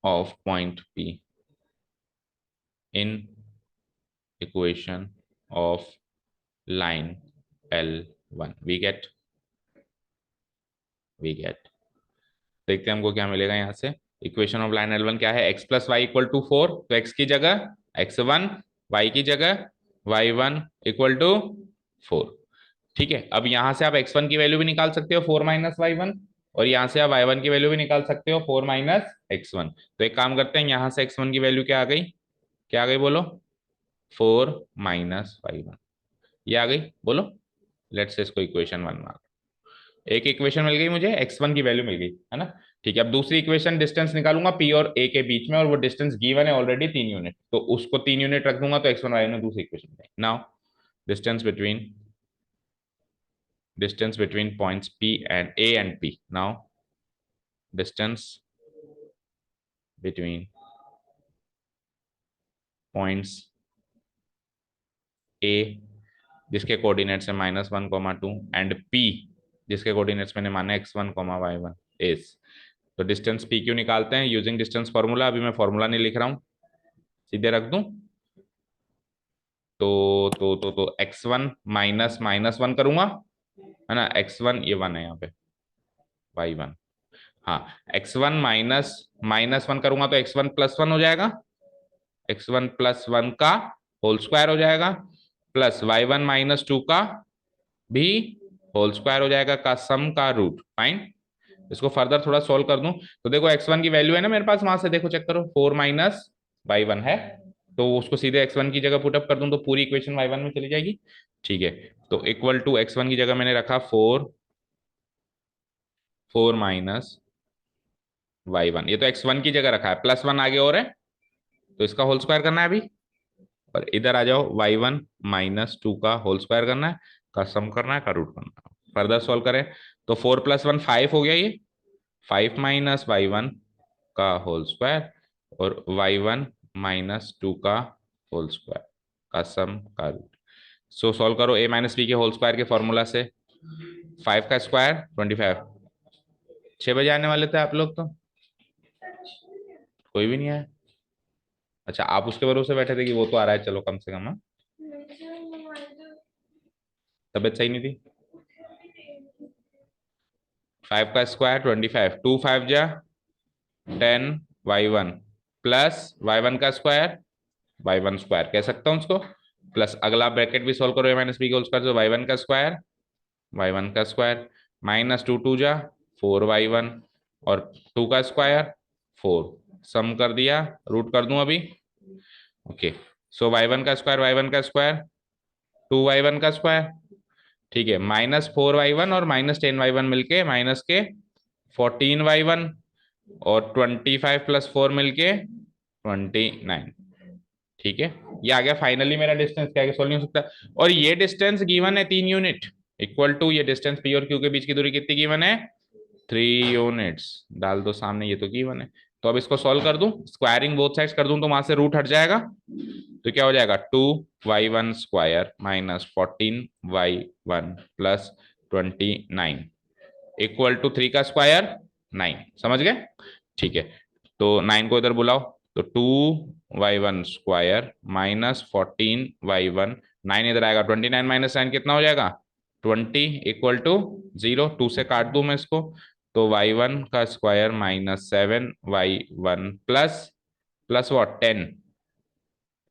of point P in equation of line L1, we get देखते हैं हमको क्या मिलेगा यहाँ से। इक्वेशन ऑफ लाइन L1 क्या है, x plus y equal to 4, तो x की जगह x1, y की जगह y1 इक्वल टू 4। ठीक है, अब यहां से आप x1 की वैल्यू भी निकाल सकते हो 4 माइनस y1, और यहां से आप y1 की वैल्यू भी निकाल सकते हो 4 माइनस x1। तो एक काम करते हैं, यहां से x1 की वैल्यू क्या आ गई, क्या आ गई बोलो, 4 माइनस y1, ये आ गई बोलो। लेट्स से इसको इक्वेशन 1 मान, एक इक्वेशन मिल गई मुझे, x1 की वैल्यू मिल गई, है ना। ठीक है, अब दूसरी इक्वेशन डिस्टेंस निकालूंगा p और a के बीच में, और वो डिस्टेंस गिवन है ऑलरेडी 3 यूनिट, तो उसको 3 यूनिट रख दूंगा, तो x1 y1 दूसरी इक्वेशन में। Now distance between points p and a and p, now distance between points a जिसके कोऑर्डिनेट्स है -1, 2 एंड p जिसके कोऑर्डिनेट्स मैंने माने x1, y1 इज, तो डिस्टेंस पी क्यू निकालते हैं यूजिंग डिस्टेंस फॉर्मूला। अभी मैं फॉर्मूला नहीं लिख रहा हूं, सीधे रख दूं। तो x1 माइनस -1 करूंगा, है ना, x1 ये 1 है यहाँ पे, y1, हाँ, x1 माइनस -1 करूंगा तो x1 प्लस 1 हो जाएगा, x1 प्लस 1 का होल स्क्वायर हो जाएगा, प्लस y1 -2 का भी होल स्क्वायर हो जाएगा, का सम का रूट। फाइन, इसको फर्दर थोड़ा सॉल्व कर दूं, तो देखो x1 की वैल्यू है ना मेरे पास, वहां से देखो चेक करो, 4 माइनस y1 है, तो उसको सीधे x1 की जगह पुटअप कर दूं तो पूरी इक्वेशन y1 में चली जाएगी। ठीक है, तो इक्वल टू x1 की जगह मैंने रखा 4 माइनस y1, ये तो x1 की जगह रखा है, प्लस 1 आगे और है, तो इसका होल स्क्वायर करना है अभी, और इधर आ जाओ y1 -2 का होल स्क्वायर करना है, का सम करना है, का रूट करना है। फर्दर सॉल्व करें तो 4 + 1 5 हो गया, ये 5 माइनस y1 का होल स्क्वायर, और y1 -2 का होल स्क्वायर, का सम का रूट। सो सॉल्व करो a-b के होल स्क्वायर के फॉर्मूला से, 5 का स्क्वायर 25। 6 बजे आने वाले थे आप लोग, तो कोई भी नहीं आया। अच्छा, आप उसके भरोसे बैठे थे कि वो तो आ रहा है, चलो कम से कम, हाँ? तबीयत सही नहीं थी। 5 का स्क्वायर 25, 2 5 जा 10 y1, प्लस y1 का स्क्वायर y1 स्क्वायर कह सकता हूँ उसको, प्लस अगला ब्रैकेट भी सोल्व करो a-b का होल स्क्वायर, तो y1 का स्क्वायर, -2 2 जा 4y1, और 2 का स्क्वायर 4, सम कर दिया, रूट कर दूं अभी। ओके, सो y1 का स्क्वायर 2y1 का स्क्वायर, ठीक है, -4y1 और -10y1 मिलके माइनस के 14y1, और 25 + 4 मिलके 29। ठीक है, ये आ गया फाइनली मेरा डिस्टेंस, क्या आगे सोल्व नहीं हो सकता। और ये डिस्टेंस गिवन है 3 यूनिट, इक्वल टू ये डिस्टेंस पी और क्यू के बीच की दूरी कितनी गिवन है, 3 यूनिट्स, डाल दो सामने, ये तो गिवन है। तो अब इसको सॉल्व कर दूं, स्क्वायरिंग बोथ साइड्स कर दूं, तो वहां से रूट हट जाएगा, तो क्या हो जाएगा, 2y1 square -14y1 plus 29 equal to 3 का स्क्वायर 9, समझ गए। ठीक है, तो 9 को इधर बुलाओ, तो 2y1 स्क्वायर -14y1, 9 इधर आएगा, 29 माइनस 9 कितना हो जाएगा, 20 इक्वल टू 0, 2 से काट दूं मैं इसको, तो y1 का square -7y1 plus plus what 10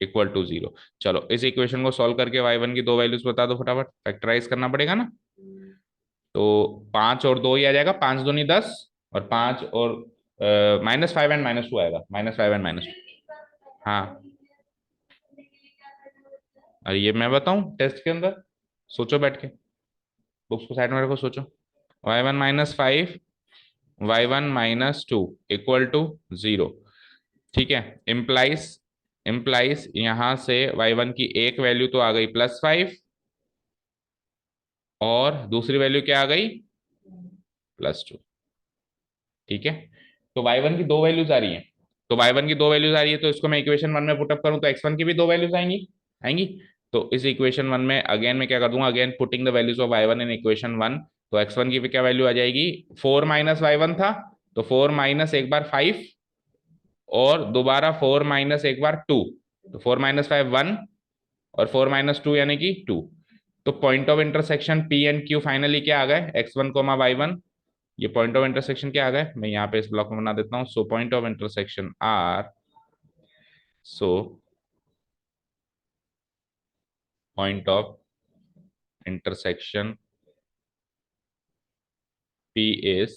equal to 0। चलो इस इक्वेशन को सॉल्व करके y1 की दो वैल्यूज बता दो फटाफट, फैक्टराइज करना पड़ेगा ना। तो 5 और 2 ही आ जाएगा, 5 दूनी 10, और 5 और -5 एंड -2 आएगा, -5 एंड -2। हाँ, अरे ये मैं बताऊं टेस्ट के अंदर, सोचो बैठ के, बुक्स को साइड में रखो, सोचो। y1 - 5, y1 - 2 equal to 0। ठीक है, इम्प्लाइज, इम्प्लाइज यहां से y1 की एक वैल्यू तो आ गई +5, और दूसरी वैल्यू क्या आ गई, +2। ठीक है, तो y1 की दो वैल्यूज आ रही हैं, तो y1 की दो वैल्यूज आ रही है, तो इसको मैं इक्वेशन 1 में पुटअप करूं तो x1 की भी दो वैल्यूज आएंगी, आएंगी। तो इस इक्वेशन 1 में अगेन मैं क्या कर दूंगा, again putting the values of y1 in equation 1। तो x1 की भी क्या वैल्यू आ जाएगी, 4 - y1 था, तो 4 - एक बार 5, और दोबारा 4 - एक बार 2, तो 4 - 5 1, और 4 - 2 यानी कि 2। तो point of intersection P and Q finally क्या आ गए, x1 y1। ये पॉइंट ऑफ इंटरसेक्शन क्या आ गए, मैं यहाँ पे इस ब्लॉक में बना देता हूँ। So point of intersection R, so point of intersection P is,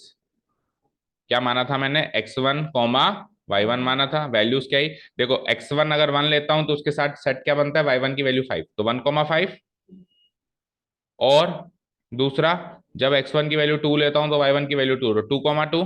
क्या माना था मैंने, x1 y1 माना था, वैल्यूज क्या ही, देखो x1 अगर 1 लेता हूं तो उसके साथ सेट क्या बनता है, y1 की वैल्यू 5, तो 1, 5। और दूसरा, जब x1 की वैल्यू 2 लेता हूं तो y1 की वैल्यू 2, तो 2, 2।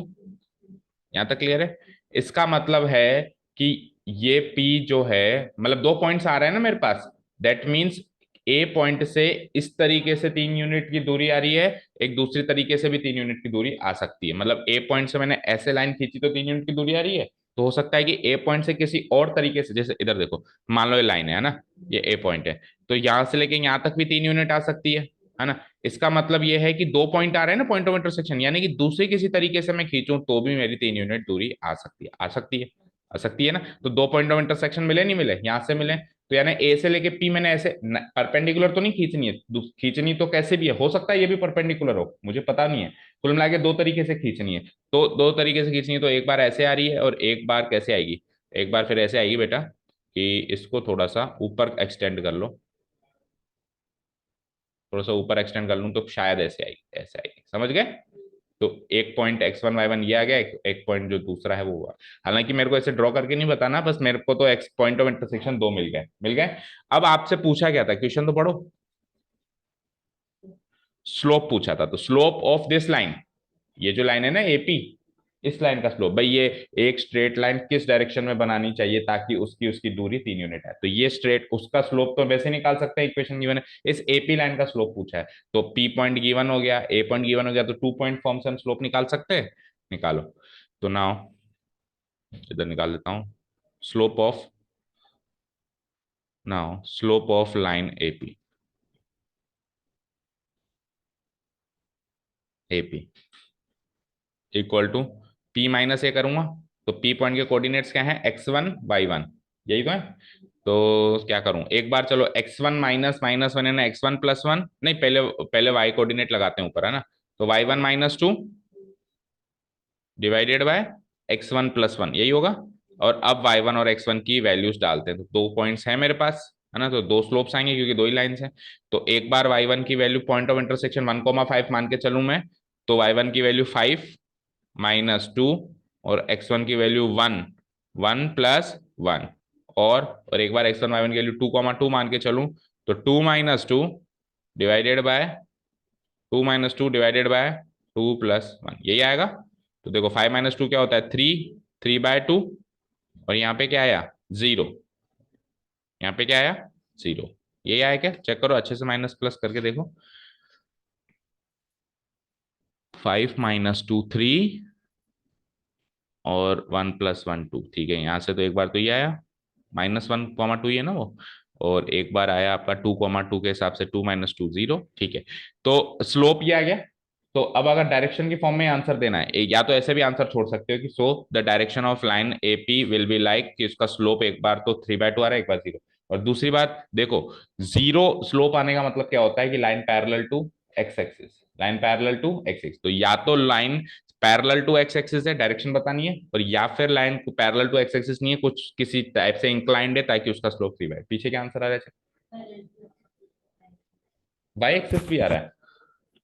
यहां तक क्लियर है। इसका मतलब है कि ये P जो है, मतलब दो पॉइंट्स आ रहे हैं ना मेरे पास, दैट मींस ए पॉइंट से इस तरीके से 3 यूनिट की दूरी आ रही है, एक दूसरी तरीके से भी 3 यूनिट की दूरी आ सकती है। मतलब ए पॉइंट से मैंने ऐसे लाइन खींची तो 3 यूनिट की दूरी आ रही है, तो हो सकता है कि ए पॉइंट से किसी और तरीके से, जैसे इधर देखो, मान लो ये लाइन है ना, ये ए पॉइंट है, तो यहां से लेके यहां तक भी 3 यूनिट आ सकती है ना। इसका मतलब ये है कि दो पॉइंट आ रहे हैं ना पॉइंट ऑफ इंटरसेक्शन, यानी कि दूसरे किसी तरीके से मैं खींचूं तो भी मेरी 3 यूनिट दूरी आ सकती है, आ सकती है, आ सकती है ना। तो दो पॉइंट ऑफ इंटरसेक्शन मिले, नहीं मिले, यहां से मिले, तो यानी ए से लेके पी मैंने ऐसे परपेंडिकुलर तो नहीं खींचनी है, खींचनी तो कैसे भी है, हो सकता है ये भी परपेंडिकुलर हो, मुझे पता नहीं है। कुल मिला के दो तरीके से खींचनी है, तो दो तरीके से खींचनी है, तो एक बार ऐसे आ रही है और एक बार कैसे आएगी, एक बार फिर ऐसे आएगी बेटा, कि इसको थोड़ा सा ऊपर एक्सटेंड कर लो, थोड़ा सा ऊपर एक्सटेंड कर लूं तो शायद ऐसे आएगी, ऐसे आएगी, समझ गए। तो एक पॉइंट x1 y1 ये आ गया, एक पॉइंट जो दूसरा है वो हुआ। हालांकि मेरे को ऐसे ड्रॉ करके नहीं बताना, बस मेरे को तो एक्स पॉइंट ऑफ इंटरसेक्शन दो मिल गए, मिल गए। अब आपसे पूछा क्या था, क्वेश्चन तो पढ़ो, स्लोप पूछा था, तो स्लोप ऑफ दिस लाइन, ये जो लाइन है ना एपी, इस लाइन का स्लोप भाई, ये एक स्ट्रेट लाइन किस डायरेक्शन में बनानी चाहिए ताकि उसकी उसकी दूरी 3 यूनिट है, तो ये स्ट्रेट, उसका स्लोप तो वैसे निकाल सकते हैं, इक्वेशन गिवन है, इस एपी लाइन का स्लोप पूछा है, तो पी पॉइंट गिवन हो गया, ए पॉइंट गिवन हो गया, तो 2 पॉइंट फॉर्म से हम स्लोप निकाल सकते हैं, निकालो। तो नाउ इधर निकाल देता हूँ, slope of, now slope of line AP, AP equal to P - A करूंगा, तो P पॉइंट के कोऑर्डिनेट्स क्या है, x1 y1, यही तो है। तो क्या करूं, एक बार चलो x1 -1 है ना, x1 + 1, नहीं पहले पहले y कोऑर्डिनेट लगाते हैं ऊपर, है ना, तो y1 - 2 डिवाइडेड बाय x1 + 1, यही होगा। और अब y1 और x1 की वैल्यूज डालते हैं, तो दो पॉइंट्स हैं मेरे पास, है ना, तो दो स्लोप्स आएंगे क्योंकि दो ही लाइंस हैं। तो एक बार y1 की वैल्यू पॉइंट ऑफ इंटरसेक्शन 1, 5 मान के चलूं मैं, तो y1 की वैल्यू 5 - 2, और x1 की वैल्यू 1, 1 + 1, और एक बार x1 y1 की वैल्यू 2, 2 मान के चलूं, तो 2 - 2 डिवाइडेड बाय 2 - 2 डिवाइडेड बाय 2 + 1, यही आएगा। तो देखो 5 - 2 क्या होता है, 3, 3/2, और यहाँ पे क्या आया, 0, यहाँ पे क्या आया, 0, यही आया क्या, चेक करो अच्छे से, माइनस प्लस करके देखो, 5 - 2 3, और 1 + 1 2, ठीक है, यहाँ से तो एक बार तो ये आया, -1, 2 ही है ना वो, और एक बार आया आपका 2, 2 के हिसाब से 2 - 2 0, ठीक है। तो स्लोप ये आ गया। तो अब अगर डायरेक्शन की फॉर्म में आंसर देना है, या तो ऐसे भी आंसर छोड़ सकते हो कि so the direction of line AP will be like, कि उसका स्लोप एक बार तो 3/2 आ रहा है, एक बार 0। और दूसरी बात देखो, 0 स्लोप आने का मतलब क्या होता है, कि line parallel to x axis, line parallel to x axis, तो या तो line parallel to x axis है, डायरेक्शन बतानी है, और या फिर line parallel to x axis नहीं है, कुछ किसी टाइप से इंक्लाइंड है ताकि उसका स्लोप 3/2, पीछे क्या आंसर आ रहा है, वाई एक्सिस भी आ रहा है,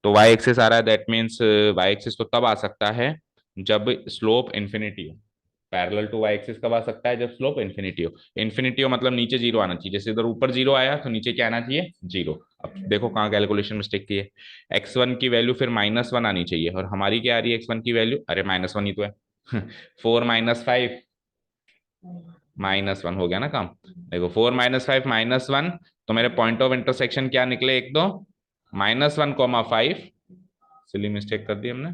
तो वाई एक्सिस आ रहा है, दैट मीन्स वाई एक्सिस तो तब आ सकता है जब स्लोप इन्फिनिटी हो। पैरेलल टू वाई एक्सिस कब आ सकता है? जब स्लोप इन्फिनिटी हो। इन्फिनिटी हो मतलब नीचे जीरो आना चाहिए, जैसे इधर ऊपर जीरो आया तो नीचे क्या आना चाहिए? जीरो। अब देखो कहाँ कैलकुलेशन मिस्टेक की है। x1 की वैल्यू फिर -1 आनी चाहिए, और हमारी क्या आ रही है x1 की वैल्यू? अरे -1 ही तो है। 4 - 5 -1 हो गया ना काम। देखो 4 - 5 -1, तो मेरे पॉइंट ऑफ इंटरसेक्शन क्या निकले? एक दो -1, 5। सिली मिस्टेक कर दी हमने।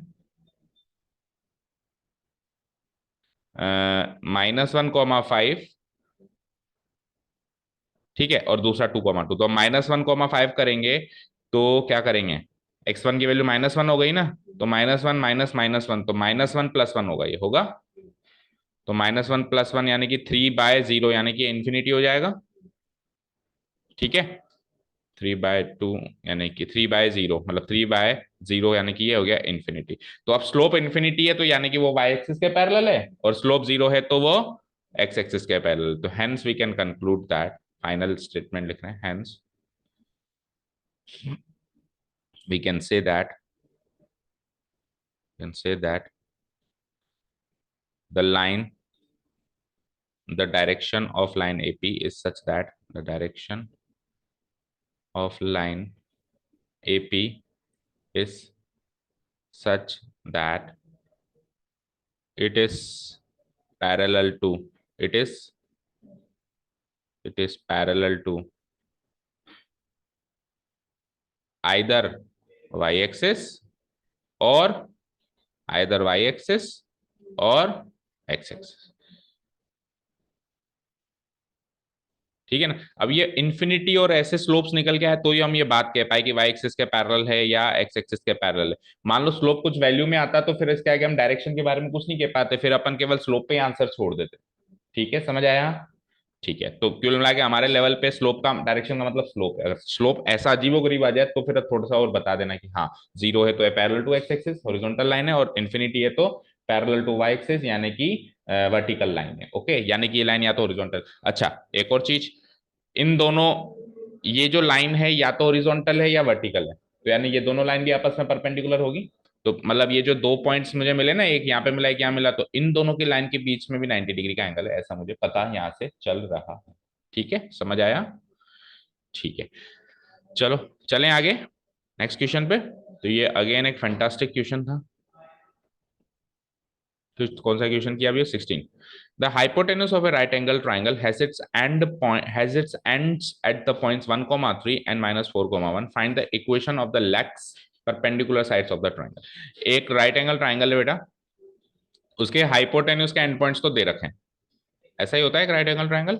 -1, 5, ठीक है, और दूसरा 2, 2। तो -1, 5 करेंगे तो क्या करेंगे? x1 की वैल्यू -1 हो गई ना, तो -1 -1, तो -1 + 1 होगा, ये होगा। तो -1 + 1 यानी कि 3/0, यानी कि इन्फिनिटी हो जाएगा। ठीक है, 3/2 यानी कि 3/0, मतलब 3/0 यानी कि ये हो गया इन्फिनिटी। तो अब स्लोप इन्फिनिटी है तो यानी कि वो वाई एक्सिस के पैरेलल है, और स्लोप 0 है तो वो एक्स एक्सिस के पैरेलल। तो hence we can conclude that, final statement लिख रहे हैं, hence we can say that the line the direction of line AP is such that the direction of line AP is such that it is parallel to it is parallel to either y axis or y axis or x axis। ठीक है ना? अब ये infinity और ऐसे slopes निकल के आए तो ये हम ये बात कह पाए कि वाई एक्सिस के पैरेलल है या एक्स एक्सिस के पैरेलल है। मान लो स्लोप कुछ वैल्यू में आता तो फिर इसके आगे हम डायरेक्शन के बारे में कुछ नहीं कह पाते, फिर अपन केवल स्लोप पे आंसर छोड़ देते। ठीक है, समझ आया? ठीक है, तो कुल मिला के हमारे लेवल पे स्लोप का डायरेक्शन का मतलब स्लोप है। अगर स्लोप ऐसा अजीबोगरीब आ जाए तो फिर थोड़ा सा और बता देना कि हाँ, जीरो है तो parallel to x axis horizontal line है, और इन्फिनिटी है तो पैरेलल टू वाई एक्सिस यानी कि वर्टिकल लाइन है। ओके, यानी कि ये लाइन या तो हॉरिजॉन्टल। अच्छा, एक और चीज, इन दोनों, ये जो लाइन है या तो हॉरिजॉन्टल है या वर्टिकल है, तो यानी ये दोनों लाइन भी आपस में परपेंडिकुलर होगी। तो मतलब ये जो दो पॉइंट्स मुझे मिले ना, एक यहाँ पे मिला एक यहाँ मिला, तो इन दोनों की लाइन के बीच में भी 90 डिग्री का एंगल है, ऐसा मुझे पता यहाँ से चल रहा है। ठीक है, समझ आया? ठीक है, चलो चलें आगे नेक्स्ट क्वेश्चन पे। तो ये अगेन एक फैंटास्टिक क्वेश्चन था। तो कौन सा क्वेश्चन किया अभी? 16। The hypotenuse of A right angle triangle has its ends at the points 1, 3 and -4, 1। Find the equation of the legs perpendicular sides of the triangle. एक राइट एंगल ट्राइंगल है बेटा, उसके हाइपोटेन्यूज के एंड पॉइंट्स तो दे रखे हैं। ऐसा ही होता है एक राइट एंगल ट्राइंगल,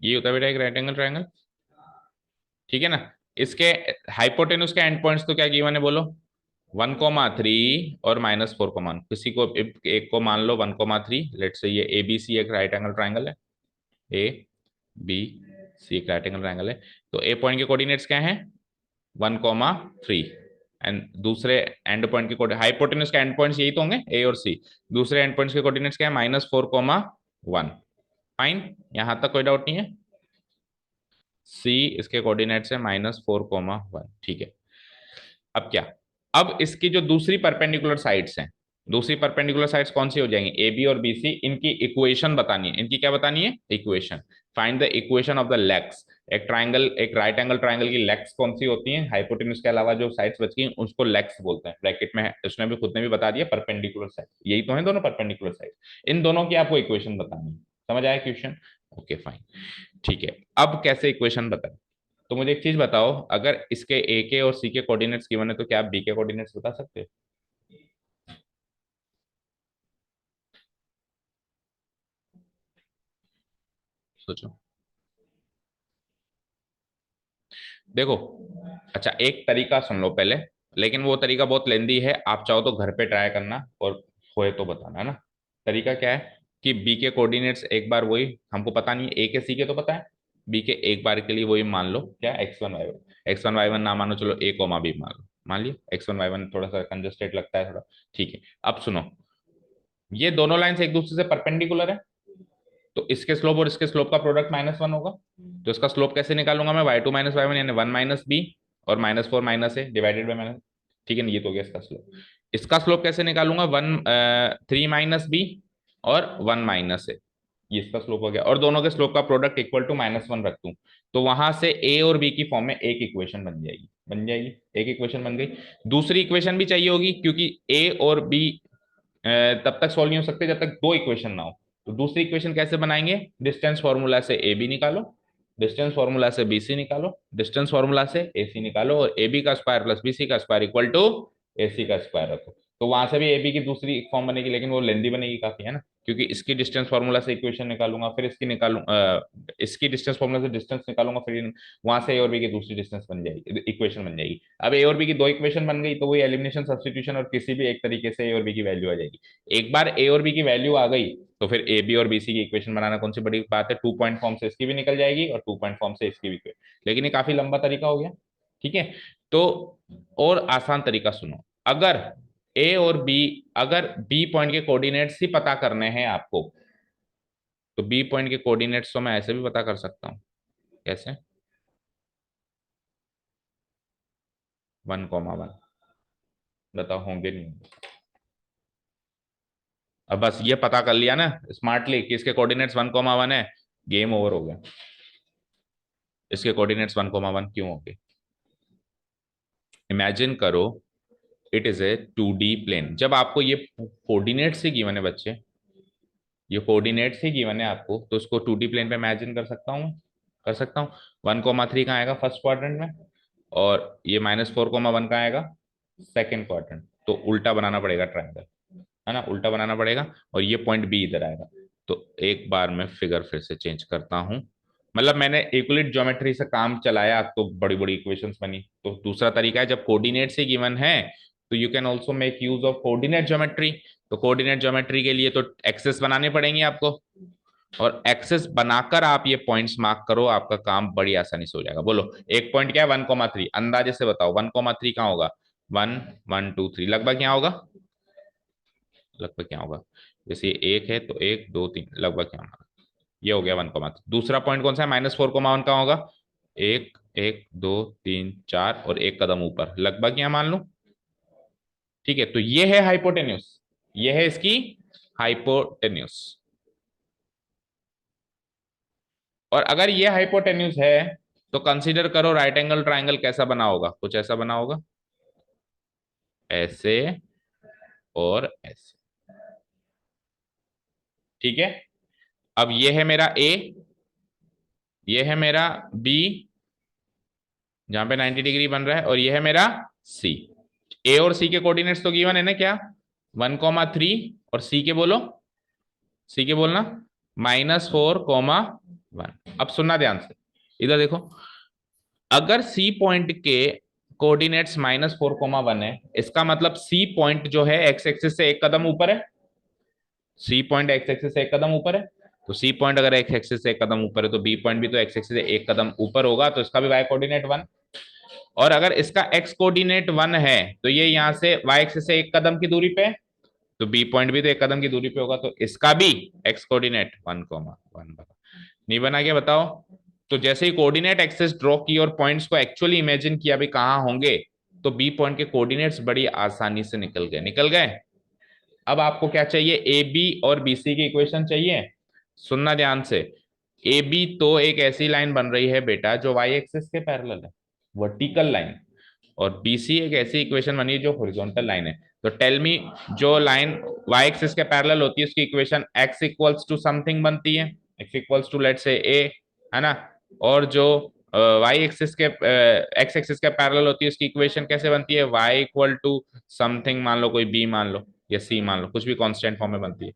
ये होता है बेटा एक राइट एंगल ट्राइंगल। ठीक है ना? इसके हाइपोटेन्यूज के एंड पॉइंट्स तो क्या गिवन है बोलो? 1, 3 और -4, 1। किसी को एक को मान लो 1, 3, लेट से ये ए बी सी एक राइट एंगल ट्राइंगल है, ए बी सी एक राइट एंगल ट्राइंगल है। तो ए पॉइंट के कोऑर्डिनेट्स क्या हैं? 1, 3। एंड दूसरे एंड पॉइंट के हाइपोटेन्यूज के एंड पॉइंट्स यही तो होंगे, ए और सी। दूसरे एंड पॉइंट्स के कोऑर्डिनेट्स क्या है? -4, 1। फाइन, यहां तक कोई डाउट नहीं है? सी इसके कोऑर्डिनेट्स है -4, 1। ठीक है, अब क्या? अब इसकी जो दूसरी परपेंडिकुलर साइड्स हैं, दूसरी परपेंडिकुलर साइड्स कौन सी हो जाएंगी? ए बी और बी सी, इनकी इक्वेशन बतानी है। इनकी क्या बतानी है? Equation. Find the equation of the legs. एक ट्राइंगल, एक राइट एंगल ट्राइंगल की लेग्स कौन सी होती हैं? हाइपोटेन्यूज के अलावा जो साइड्स बची हैं उसको लेग्स बोलते हैं। ब्रैकेट में है, उसने भी खुद ने भी बता दिया, परपेंडिकुलर साइड, यही तो है दोनों परपेंडिकुलर साइड। इन दोनों की आपको इक्वेशन बतानी है। समझ आया क्वेश्चन? Okay fine. ठीक है, अब कैसे इक्वेशन बताए? तो मुझे एक चीज बताओ, अगर इसके ए के और सी के कोऑर्डिनेट्स गिवन है तो क्या आप बी के कोऑर्डिनेट्स बता सकते हो? सोचो, देखो। अच्छा, एक तरीका सुन लो पहले, लेकिन वो तरीका बहुत लेंदी है, आप चाहो तो घर पे ट्राई करना और होए तो बताना ना। तरीका क्या है कि बी के कोऑर्डिनेट्स एक बार वही, हमको पता नहीं है ए के सी के तो पता है, बी के एक बार के लिए वही मान लो, क्या? x1 y1। x1 y1 ना मानो, चलो a b मान लो, मान लिया। x1 y1 थोड़ा सा कंजस्टेड लगता है थोड़ा। ठीक है, अब सुनो, ये दोनों लाइंस एक दूसरे से परपेंडिकुलर है, तो इसके स्लोप और इसके स्लोप का प्रोडक्ट -1 होगा। तो इसका स्लोप कैसे निकालूंगा मैं, y2 माइनस y1 यानी 1 माइनस बी और -4 minus A divided by minus. ठीक है ना, ये तो हो गया इसका स्लोप। इसका स्लोप कैसे निकालूंगा, 3 माइनस बी और 1 माइनस ए, ये इसका स्लोप हो गया। और दोनों के स्लोप का प्रोडक्ट इक्वल टू -1 रख दूं, तो वहां से ए और बी की फॉर्म में एक इक्वेशन बन जाएगी, एक इक्वेशन बन गई। दूसरी इक्वेशन भी चाहिए होगी, क्योंकि ए और बी तब तक सॉल्व नहीं हो सकते जब तक दो इक्वेशन ना हो। तो दूसरी इक्वेशन कैसे बनाएंगे, डिस्टेंस फॉर्मूला से ए बी निकालो, डिस्टेंस फॉर्मूला से बी सी निकालो, डिस्टेंस फॉर्मूला से ए सी निकालो, और ए बी का स्क्वायर प्लस बी सी का स्क्वायर इक्वल टू ए सी का स्क्वायर रखो। तो वहां से भी ए बी की दूसरी फॉर्म बनेगी, लेकिन वो लेंदी बनेगी काफी, है ना, क्योंकि इसकी डिस्टेंस फॉर्मूला से इक्वेशन निकालूंगा, फिर इसकी इसकी डिस्टेंस फॉर्मूला से डिस्टेंस निकालूंगा, फिर वहां से ए और बी की दूसरी डिस्टेंस बन जाएगी, इक्वेशन बन जाएगी। अब ए और बी की दो इक्वेशन बन गई, तो वही एलिमिनेशन सब्स्टिट्यूशन और किसी भी एक तरीके से ए और बी की वैल्यू आ जाएगी। एक बार ए और बी की वैल्यू आ गई, तो फिर ए बी और बी सी की इक्वेशन बनाना कौन सी बड़ी बात है, 2 पॉइंट फॉर्म से इसकी भी निकल जाएगी और 2 पॉइंट फॉर्म से इसकी भी। लेकिन ये काफी लंबा तरीका हो गया। ठीक है, तो और आसान तरीका सुनो। अगर ए और बी, अगर बी पॉइंट के कोऑर्डिनेट्स ही पता करने हैं आपको, तो बी पॉइंट के कोऑर्डिनेट्स तो मैं ऐसे भी पता कर सकता हूं। कैसे, 1,1 बताओ होंगे नहीं। अब बस ये पता कर लिया ना स्मार्टली कि इसके कोऑर्डिनेट्स 1,1 है, गेम ओवर हो गया। इसके कोऑर्डिनेट्स 1,1 क्यों हो गए, इमेजिन करो, it is a 2D plane. जब आपको ये कोऑर्डिनेट्स ही गिवन है बच्चे, ये कोऑर्डिनेट्स ही गिवन है आपको, तो उसको 2D प्लेन पे इमेजिन कर सकता हूँ, कर सकता हूँ। 1,3 कहाँ आएगा, फर्स्ट क्वाड्रेंट में, और ये -4,1 कहाँ आएगा, सेकेंड क्वाड्रेंट। तो उल्टा बनाना पड़ेगा ट्रायंगल, है ना, उल्टा बनाना पड़ेगा, और ये पॉइंट बी इधर आएगा। तो एक बार मैं फिगर फिर से चेंज करता हूँ, मतलब मैंने यूक्लिड ज्योमेट्री से काम चलाया तो बड़ी बड़ी इक्वेशंस बनी। तो दूसरा तरीका है, जब कोऑर्डिनेट से गिवन है, तो you can also make use of coordinate geometry. तो कोऑर्डिनेट ज्योमेट्री के लिए तो एक्सेस बनाने पड़ेंगे आपको, और एक्सेस बनाकर आप ये पॉइंट्स मार्क करो, आपका काम बड़ी आसानी से हो जाएगा। बोलो एक पॉइंट क्या है, 1,3, अंदाजे से बताओ 1,3 कहाँ होगा, 1 1 2 3, लगभग क्या होगा, लगभग क्या होगा, जैसे ये एक है तो 1 2 3, लगभग क्या होगा, ये हो गया 1,3। दूसरा पॉइंट कौन सा है, -4,1 का होगा, 1 1 2 3 4 और एक कदम ऊपर, लगभग यहाँ मान लो। ठीक है, तो ये है हाइपोटेन्यूस, ये है इसकी हाइपोटेन्यूस। और अगर ये हाइपोटेन्यूस है, तो कंसीडर करो राइट एंगल ट्राइंगल कैसा बना होगा, कुछ ऐसा बना होगा, ऐसे और ऐसे। ठीक है, अब ये है मेरा ए, ये है मेरा बी जहां पे 90 डिग्री बन रहा है, और ये है मेरा सी। ए और सी के कोऑर्डिनेट्स तो गिवन है ना, क्या, 1,3, और सी के बोलो, सी के बोलना -4,1। अब सुनना ध्यान से, इधर देखो, अगर सी पॉइंट के कोऑर्डिनेट्स -4,1 है, इसका मतलब सी पॉइंट जो है एक्स एक्सिस से एक कदम ऊपर है, सी पॉइंट एक्स एक्सिस से एक कदम ऊपर है। तो सी पॉइंट अगर एक्स एक्सिस से एक कदम ऊपर है, तो बी पॉइंट भी तो एक्स एक्सिस से एक कदम ऊपर होगा, तो इसका भी वाई कोऑर्डिनेट 1। और अगर इसका एक्स कोऑर्डिनेट 1 है, तो ये यहाँ से वाई एक्सिस से एक कदम की दूरी पे, तो बी पॉइंट भी तो एक कदम की दूरी पे होगा, तो इसका भी एक्स कोऑर्डिनेट 1,1 बना। नहीं बना क्या बताओ। तो जैसे ही कोऑर्डिनेट एक्सेस ड्रॉ की और पॉइंट्स को एक्चुअली इमेजिन किया भी कहाँ होंगे, तो बी पॉइंट के कोऑर्डिनेट्स बड़ी आसानी से निकल गए, निकल गए। अब आपको क्या चाहिए, ए बी और बी सी की इक्वेशन चाहिए। सुनना ध्यान से, ए बी तो एक ऐसी लाइन बन रही है बेटा जो वाई एक्सिस के पैरेलल है, वर्टिकल लाइन, और बीसी एक ऐसी इक्वेशन बनी है जो हॉरिजॉन्टल लाइन है। तो टेल मी, जो लाइन वाई एक्सिस के पैरेलल होती है उसकी equation x equals to something बनती है, x equals to let's say a, है ना। और जो वाई एक्सिस के एक्स एक्सिस के पैरेलल होती है उसकी इक्वेशन कैसे बनती है, y इक्वल टू समथिंग, मान लो कोई b मान लो या c मान लो, कुछ भी कांस्टेंट फॉर्म में बनती है।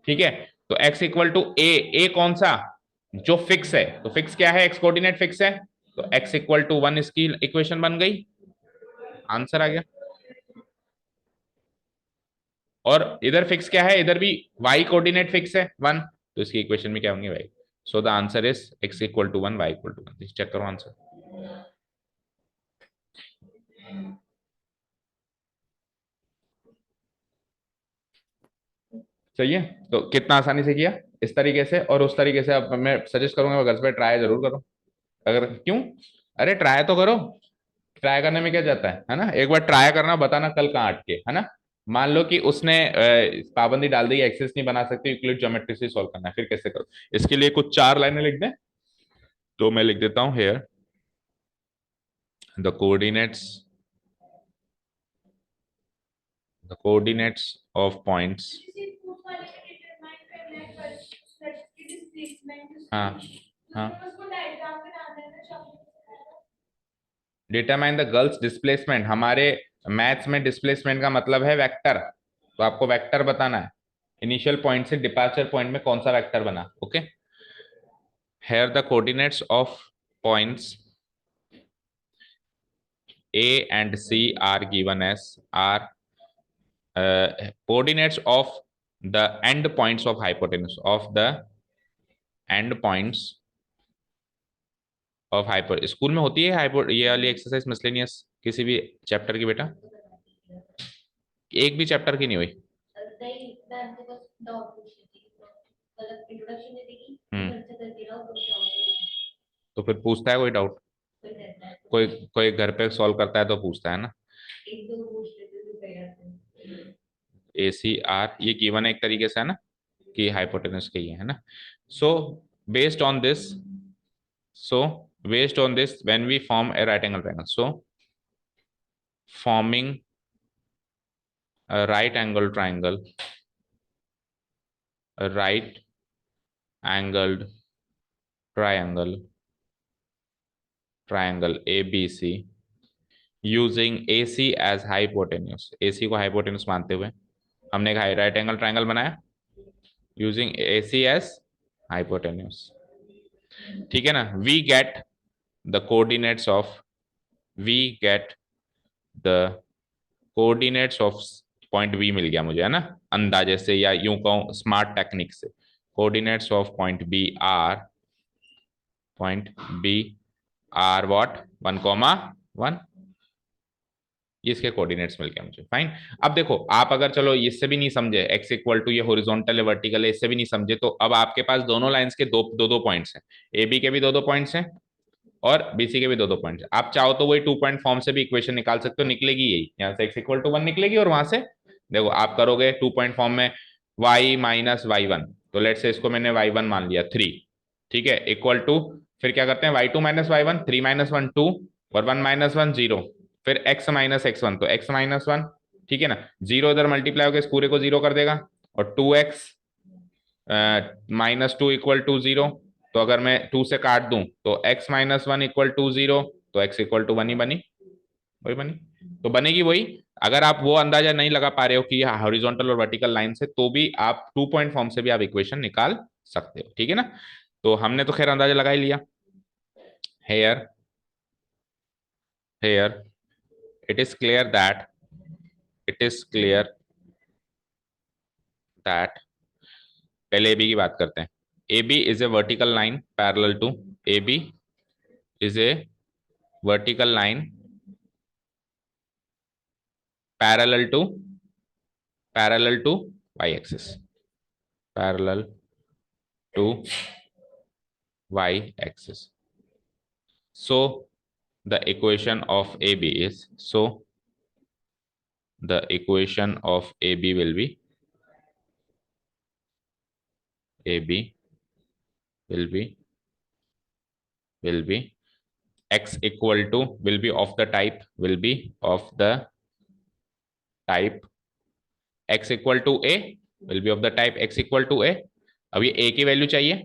ठीक है, तो x इक्वल टू a कौन सा, जो फिक्स है, तो फिक्स क्या है, x कोऑर्डिनेट फिक्स है, तो x इक्वल टू 1 इसकी इक्वेशन बन गई, आंसर आ गया। और इधर फिक्स क्या है, इधर भी y कोऑर्डिनेट फिक्स है 1, तो इसकी इक्वेशन में क्या होंगे y। So the answer is x equal to 1, y equal to 1। Check करो आंसर। सही है। तो कितना आसानी से किया इस तरीके से और उस तरीके से। अब मैं सजेस्ट करूंगा घर पे ट्राई जरूर करो। अगर क्यों, अरे ट्राई तो करो। ट्राई करने में क्या जाता है ना। एक बार ट्राई करना, बताना कल कहाँ अटके, है ना। मान लो कि उसने पाबंदी डाल दी, एक्सेस नहीं बना सकते, यूक्लिड ज्योमेट्री से सॉल्व करना है, फिर कैसे करो। इसके लिए कुछ 4 लाइनें लिख दें। तो मैं लिख देता हूं here the coordinates, the coordinates of points. हाँ हाँ। डिटरमाइन द गर्ल्स डिस्प्लेसमेंट, हमारे मैथ्स में डिस्प्लेसमेंट का मतलब है वेक्टर। तो आपको वेक्टर बताना है, इनिशियल पॉइंट से डिपार्चर पॉइंट में कौन सा वेक्टर बना। Okay, here the coordinates of points A and C are given as are coordinates of the end points of hypotenuse of the end points of hyper. School में होती है hyper ये वाली एक्सरसाइज मिसलेनियस किसी भी चैप्टर की बेटा? एक भी चैप्टर की नहीं हुई? हम्म। तो फिर पूछता है कोई डाउट? कोई कोई घर पे सॉल्व करता है तो पूछता है ना। ACR ये गिवन है एक तरीके से, है ना, कि हाइपोटेनस के ये है ना। So based on this, so based on this when we form a right angle triangle, so forming a right angle triangle, a right angled triangle, triangle ABC using AC as hypotenuse, AC को hypotenuse मानते हुए हमने एक right angle triangle बनाया using AC as hypotenuse। ठीक है ना। We get the coordinates of, we get the coordinates of point B मिल गया मुझे, है ना, अंदाजे से या यूं कहूं स्मार्ट टेक्निक से। Coordinates of point B are, point B are what 1,1। ये इसके कोऑर्डिनेट्स मिल गया मुझे, फाइन। अब देखो आप अगर चलो इससे भी नहीं समझे, एक्स इक्वल टू ये हॉरिजॉन्टल है वर्टिकल है, इससे भी नहीं समझे, तो अब आपके पास दोनों लाइंस के दो दो दो पॉइंट्स हैं। ए बी के भी दो दो पॉइंट्स हैं और बीसी के भी दो दो पॉइंट्स। आप चाहो तो वही 2 पॉइंट फॉर्म से भी इक्वेशन निकाल सकते हो, निकलेगी यही, यहाँ से एक्स इक्वल टू 1 निकलेगी और वहां से देखो आप करोगे 2 पॉइंट फॉर्म में y माइनस y1, तो लेट से इसको मैंने y1 मान लिया 3, ठीक है, इक्वल टू, फिर क्या करते हैं y2 माइनस y1, 3 माइनस 1 2 और 1 माइनस 1 0, फिर x माइनस x1 तो x माइनस 1, ठीक है ना। जीरो इधर मल्टीप्लाई होकर इस पूरे को जीरो कर देगा और 2x माइनस 2 इक्वल टू 0। तो अगर मैं 2 से काट दूं तो x माइनस 1 इक्वल टू 0, तो x इक्वल टू 1 ही बनी, वही बनी। तो बनेगी वही। अगर आप वो अंदाजा नहीं लगा पा रहे हो कि हॉरिजॉन्टल और वर्टिकल लाइन से, तो भी आप 2 पॉइंट फॉर्म से भी आप इक्वेशन निकाल सकते हो, ठीक है ना। तो हमने तो खैर अंदाजा लगा ही लिया। Here here it is clear that, it is clear that, पहले ए बी की बात करते हैं। A B is a vertical line parallel to, A B is a vertical line parallel to, parallel to y axis, parallel to y axis. So the equation of AB is, so the equation of AB will be, AB will be, will be x equal to, will be of the type, will be of the type x equal to a, will be of the type x equal to a। अब ये a की value चाहिए,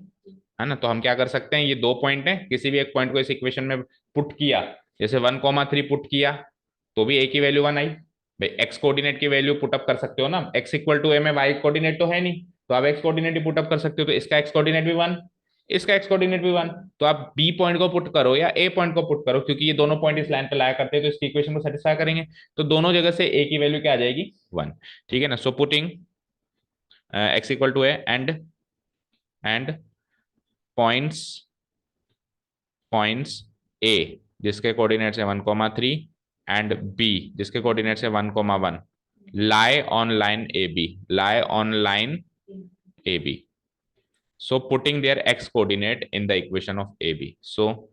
है ना, तो हम क्या कर सकते हैं, ये 2 पॉइंट है, किसी भी एक पॉइंट को इस इक्वेशन में पुट किया, जैसे 1,3 पुट किया तो भी a की वैल्यू 1 आई। भाई एक्स कोऑर्डिनेट की वैल्यू पुटअप कर सकते हो ना, x इक्वल टू a में y कोऑर्डिनेट तो है नहीं, तो आप x कोऑर्डिनेट ही पुटअप कर सकते हो, तो इसका x कोऑर्डिनेट भी 1, इसका x कोऑर्डिनेट भी 1। तो आप b पॉइंट को पुट करो या a पॉइंट को पुट करो, क्योंकि ये दोनों पॉइंट इस लाइन पे लाया करते हैं, तो इसकी इक्वेशन को सेटिस्फाई करेंगे। तो दोनों जगह से a की वैल्यू क्या आ जाएगी 1, ठीक है ना। So putting x equal to a and points, points a जिसके कोऑर्डिनेट्स है 1,3 एंड b जिसके कोऑर्डिनेट्स है 1,1 lie on line AB, lie on line AB. So putting their x coordinate in the equation of AB. So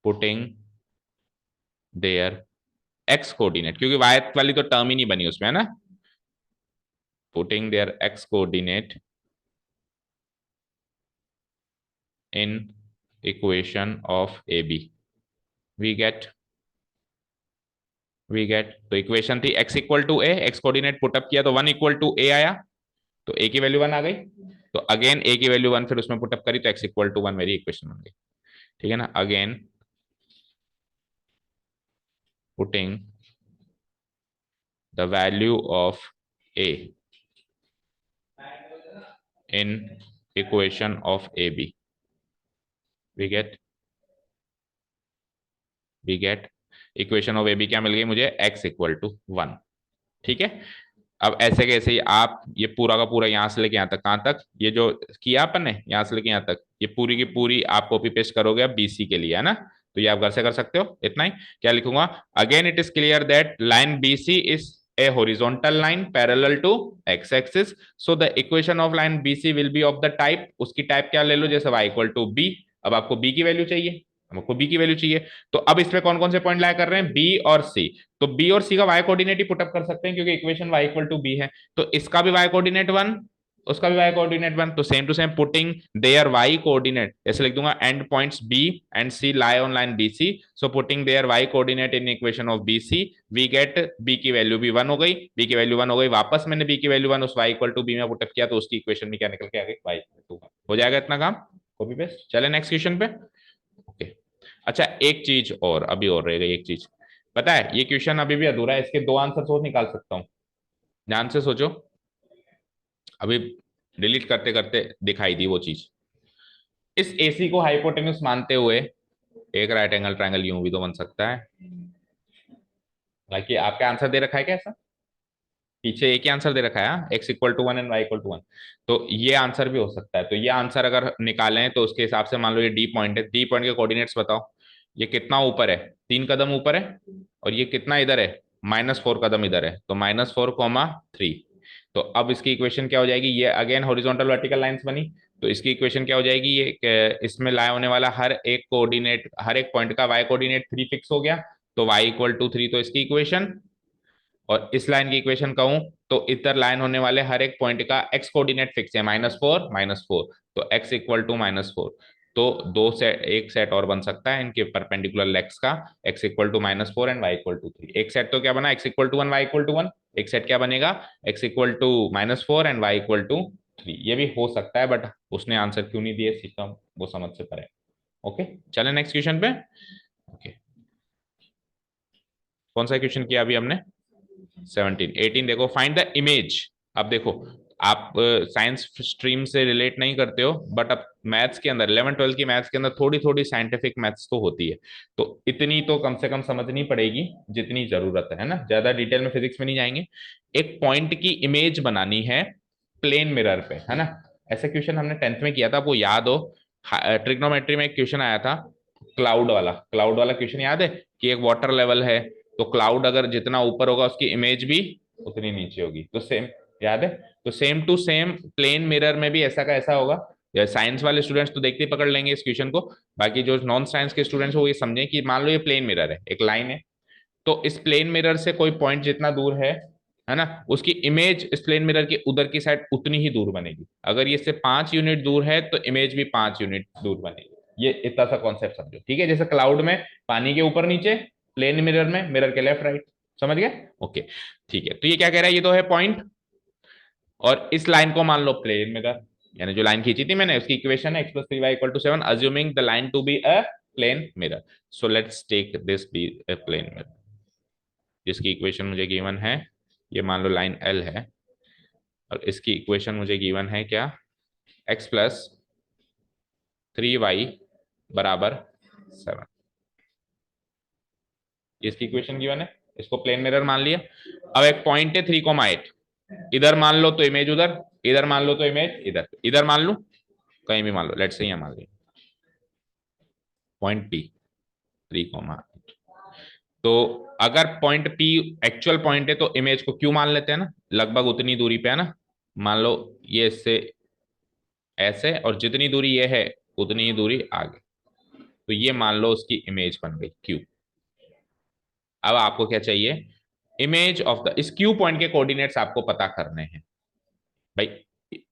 putting their x coordinate, क्योंकि y वाली तो term ही नहीं बनी उसमें, है ना. Putting their x coordinate in equation of AB. We get तो equation थी x equal to a, x coordinate put up किया तो 1 इक्वल टू ए आया, तो ए की वैल्यू 1 आ गई. तो अगेन ए की वैल्यू 1 फिर उसमें पुटअप करी तो x इक्वल टू 1 मेरी इक्वेशन बन गई. ठीक है ना. Again putting the value of a in equation of AB, we get equation of AB क्या मिल गई मुझे, x इक्वल टू 1. ठीक है. अब ऐसे कैसे ही आप ये पूरा का पूरा यहां से लेके यहां तक, कहां तक, ये जो किया अपन ने यहां से लेके यहां तक, ये पूरी की पूरी आप कॉपी पेस्ट करोगे अब BC के लिए, है ना. तो ये आप घर से कर सकते हो. इतना ही क्या लिखूंगा, again it is clear that line BC is a horizontal line parallel to x axis, so the equation of line BC will be of the type, उसकी टाइप क्या ले लो, जैसे y इक्वल टू b. अब आपको b की value चाहिए, हमको b की वैल्यू चाहिए, तो अब इसमें कौन कौन से पॉइंट लाया कर रहे हैं, b और c. तो b और c का y कोऑर्डिनेट ही पुटअप कर सकते हैं क्योंकि equation y equal to b है. तो इसका भी y कोऑर्डिनेट 1, उसका भी y कोऑर्डिनेट 1. तो same to same putting there y coordinate, ऐसे लिख दूंगा and points b and c lie on line BC. So putting there y coordinate in equation of BC, we get b की value भी 1 हो गई, b की value 1 हो गई, वापस मैंने b की वैल्यू 1 उस y इक्वल टू b में पुटअप किया तो उसकी इक्वेशन भी क्या निकल के आ गई, y इक्वल टू 1. हो जाएगा इतना काम, कॉपी पेस्ट. चले नेक्स्ट क्वेश्चन पे. ओके. अच्छा एक चीज और अभी और रह गई, एक चीज पता है, ये क्वेश्चन अभी भी अधूरा है, इसके दो आंसर और निकाल सकता हूं. ध्यान से सोचो, अभी डिलीट करते करते दिखाई दी वो चीज. इस AC को हाइपोटेन्यूस मानते हुए एक राइट एंगल ट्रायंगल यूं भी तो बन सकता है. बाकी आपका आंसर दे रखा है क्या ऐसा, पीछे एक ही आंसर दे रखा है, x equal to 1 and y equal to 1. तो ये आंसर भी हो सकता है. तो ये आंसर अगर निकालें तो उसके हिसाब से मान लो ये डी पॉइंट है, डी पॉइंट के कोऑर्डिनेट्स बताओ. ये कितना ऊपर है, 3 कदम ऊपर है, और ये कितना इधर है, -4 कदम इधर है, तो -4, 3. तो अब इसकी इक्वेशन क्या हो जाएगी, ये अगेन हॉरिजॉन्टल वर्टिकल लाइंस बनी. तो इसकी इक्वेशन क्या हो जाएगी, ये इसमें लाया होने वाला हर एक कोऑर्डिनेट, हर एक पॉइंट का y कोऑर्डिनेट 3 फिक्स हो गया, तो y इक्वल टू 3 तो इसकी इक्वेशन. और इस लाइन की इक्वेशन कहूं तो इधर लाइन होने वाले हर एक पॉइंट का x कोऑर्डिनेट फिक्स है, -4, तो x इक्वल टू -4. तो दो सेट, एक सेट और बन सकता है इनके परपेंडिकुलर लेग्स का, x equal to -4 and y equal to 3. एक सेट तो क्या बना, x equal to 1 y equal to 1. एक सेट क्या बनेगा, x equal to -4 and y equal to 3. ये भी हो सकता है बट उसने आंसर क्यों नहीं दिए सीखा, वो समझ से परे. ओके चले नेक्स्ट क्वेश्चन पे. ओके कौन सा क्वेश्चन किया अभी हमने, 17. 18 देखो, फाइंड द इमेज. अब देखो आप साइंस स्ट्रीम से रिलेट नहीं करते हो बट अब मैथ्स के अंदर 11 12 की मैथ्स के अंदर थोड़ी थोड़ी साइंटिफिक मैथ्स तो होती है, तो इतनी तो कम से कम समझनी पड़ेगी जितनी जरूरत है ना, ज्यादा डिटेल में फिजिक्स में नहीं जाएंगे. एक पॉइंट की इमेज बनानी है प्लेन मिरर पे, है ना. ऐसा क्वेश्चन हमने 10th में किया था, आपको याद हो, ट्रिग्नोमेट्री में एक क्वेश्चन आया था, क्लाउड वाला क्वेश्चन याद है कि एक वाटर लेवल है, तो क्लाउड अगर जितना ऊपर होगा उसकी इमेज भी उतनी नीचे होगी. तो सेम याद है, तो same to same plane mirror में भी ऐसा का ऐसा होगा. साइंस वाले स्टूडेंट्स तो देखते ही पकड़ लेंगे इस क्वेश्चन को, बाकी जो नॉन साइंस के स्टूडेंट्स वो ये समझें कि मान लो ये प्लेन मिरर है, एक लाइन है, तो इस प्लेन मिरर से कोई पॉइंट जितना दूर है ना, उसकी इमेज इस प्लेन मिरर की उधर की साइड उतनी ही दूर बनेगी. अगर ये इससे 5 यूनिट दूर है तो इमेज भी 5 यूनिट दूर बनेगी. ये इतना सा कॉन्सेप्ट समझो, ठीक है. जैसे क्लाउड में पानी के ऊपर नीचे, प्लेन मिरर में मिरर के लेफ्ट राइट. समझ गए. ओके ठीक है. तो ये क्या कह रहा है, ये तो है पॉइंट, और इस लाइन को मान लो प्लेन मिरर, यानी जो लाइन खींची थी मैंने उसकी इक्वेशन है x+3y equal to 7, assuming the line to be a plane mirror. So let's take this be a plane mirror, जिसकी इक्वेशन मुझे गिवन है, ये मान लो लाइन L है, और इसकी इक्वेशन मुझे गिवन है क्या, x+3y बराबर 7. इसकी इक्वेशन गिवन है, इसको प्लेन मिरर मान लिया. अब एक पॉइंट है 3,8, इधर मान लो तो इमेज उधर, इधर मान लो तो इमेज इधर, इधर मान लो कहीं भी मान लो, लेट्स से यहाँ मान लिया पॉइंट P 3,8. तो अगर पॉइंट P एक्चुअल पॉइंट है तो इमेज को क्यों मान लेते हैं ना, लगभग उतनी दूरी पे है ना, मान लो ये इससे ऐसे, और जितनी दूरी ये है उतनी ही दूरी आगे, तो ये मान लो उसकी इमेज बन गई क्यू। अब आपको क्या चाहिए, इमेज ऑफ द, इस क्यू पॉइंट के कोऑर्डिनेट्स आपको पता करने हैं भाई।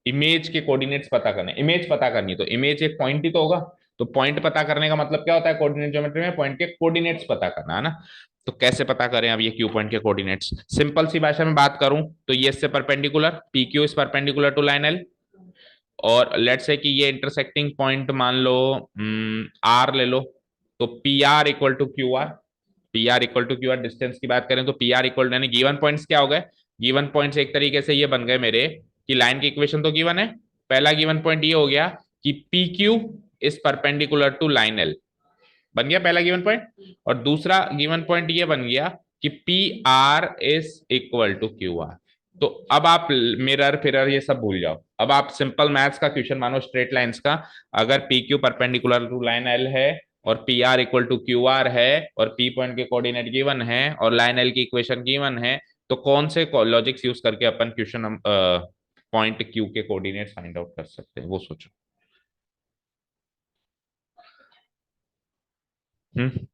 इमेज के कोऑर्डिनेट्स पता करने, इमेज पता करनी, तो इमेज एक पॉइंट ही तो होगा। तो पॉइंट पता करने का मतलब क्या होता है कोऑर्डिनेट ज्योमेट्री में, पॉइंट के कोऑर्डिनेट्स पता करना है ना। तो कैसे पता करें अब ये क्यू पॉइंट के कोऑर्डिनेट्स, सिंपल सी भाषा में बात करूं तो ये इससे perpendicular, P Q is perpendicular to line L, और लेट्स से कि ये इंटरसेक्टिंग पॉइंट मान लो आर ले लो, तो P R equal to Q R. P R equal to Q R, distance की बात करें तो पी आर इक्वल, यानी गिवन पॉइंट्स क्या हो गए, गिवन पॉइंट्स एक तरीके से ये बन गए मेरे कि लाइन की इक्वेशन तो गिवन है। पहला गिवन पॉइंट ये हो गया कि P Q is perpendicular to line L, बन गया पहला गिवन पॉइंट। और दूसरा गिवन पॉइंट ये बन गया कि P R is equal to Q R. तो अब आप मिरर फिरर ये सब भूल जाओ, अब आप सिंपल मैथ्स का क्वेश्चन मानो, स्ट्रेट लाइंस का। अगर P Q perpendicular to line L है और P R equal to Q R है और पी पॉइंट के कोऑर्डिनेट गिवन है और लाइन एल की इक्वेशन गिवन है, तो कौन से लॉजिक्स यूज करके अपन क्वेश्चन पॉइंट क्यू के कोऑर्डिनेट फाइंड आउट कर सकते हैं, वो सोचो। हम्म,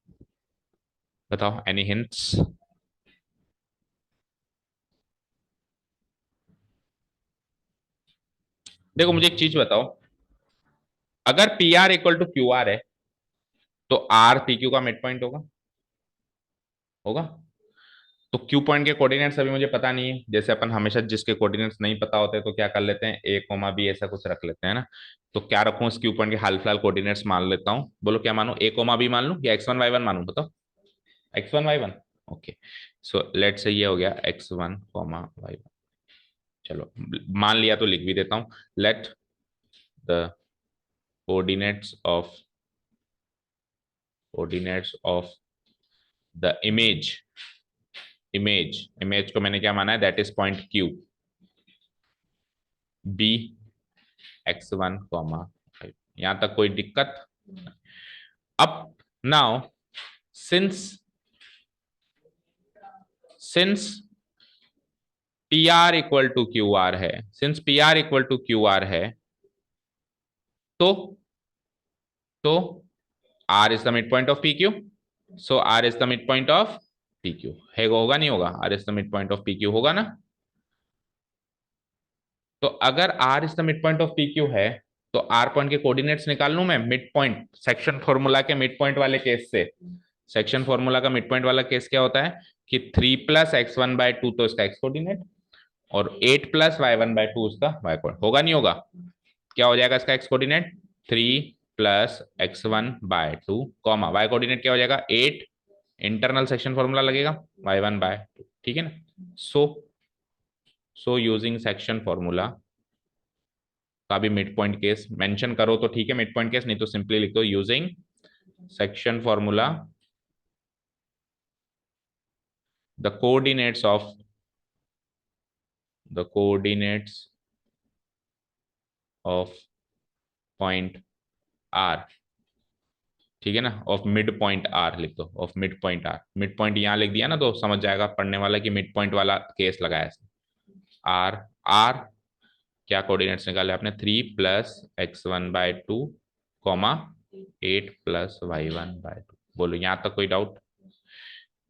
बताओ, एनी हिंट्स? देखो मुझे एक चीज बताओ, अगर P R equal to Q R है तो आर पी क्यू का मिड पॉइंट होगा, होगा। तो क्यू पॉइंट के कोऑर्डिनेट्स अभी मुझे पता नहीं है, जैसे अपन हमेशा जिसके कोऑर्डिनेट्स नहीं पता होते तो क्या कर लेते हैं, ए कोमा बी ऐसा कुछ रख लेते हैं ना। तो क्या रखूं इस क्यू पॉइंट के हाल फिलहाल कोऑर्डिनेट्स मान लेता हूं, बोलो क्या मानूं, ए कोमा बी मान लूं या एक्स वन वाई वन मानूं, बताओ। X one Y one, okay. So let से ये हो गया X one comma Y one. चलो मान लिया तो लिख भी देता हूं, let the coordinates of, coordinates of the image, image, image को मैंने क्या माना है, that is point Q, be X one comma five. यहां तक कोई दिक्कत? अब now, since since P R equal to Q R है, since P R equal to Q R है, तो तो R is the mid point of P Q, so R is the mid point of P Q है, होगा नहीं होगा, R is the mid point of P Q होगा ना। तो अगर R is the mid point of P Q है, तो आर पॉइंट के कोऑर्डिनेट्स निकाल लूं मैं, मिड पॉइंट सेक्शन फॉर्मूला के मिड पॉइंट वाले केस से। सेक्शन फॉर्मूला का मिड पॉइंट वाला केस क्या होता है कि 3 + x1/2 तो इसका एक्स कोऑर्डिनेट, और 8 + y1/2 उसका वाई कोऑर्डिनेट, होगा नहीं होगा, क्या हो जाएगा इसका X coordinate, 3 + x1/2 comma Y coordinate क्या हो जाएगा 8, इंटरनल सेक्शन फॉर्मूला लगेगा y1/2, ठीक है ना। सो सो यूजिंग सेक्शन फॉर्मूला का भी मिड पॉइंट केस मेंशन करो तो ठीक है, मिड पॉइंट केस, नहीं तो सिंपली लिख दो using section formula the coordinates of, the coordinates of point R, ठीक है ना, ऑफ मिड पॉइंट आर लिख दो, of mid point R, mid point यहां लिख दिया ना तो समझ जाएगा पढ़ने वाला कि मिड पॉइंट वाला केस लगाया इसने। आर, आर क्या कोऑर्डिनेट्स निकाले आपने, 3 + x1/2 कॉमा 8 + y1/2, बोलो यहां तक कोई डाउट?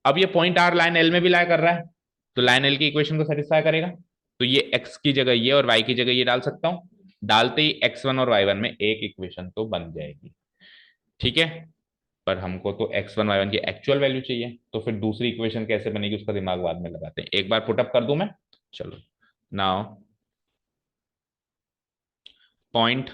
अब ये पॉइंट आर लाइन एल में भी लाई कर रहा है, तो लाइन एल की इक्वेशन को सेटिस्फाई करेगा, तो ये एक्स की जगह ये और वाई की जगह ये डाल सकता हूं, डालते ही एक्स वन और वाई वन में एक इक्वेशन तो बन जाएगी, ठीक है। पर हमको तो एक्स वन वाई वन की एक्चुअल वैल्यू चाहिए, तो फिर दूसरी इक्वेशन कैसे बनेगी उसका दिमाग बाद में लगाते हैं, एक बार पुटअप कर दूं मैं, चलो। नाउ पॉइंट,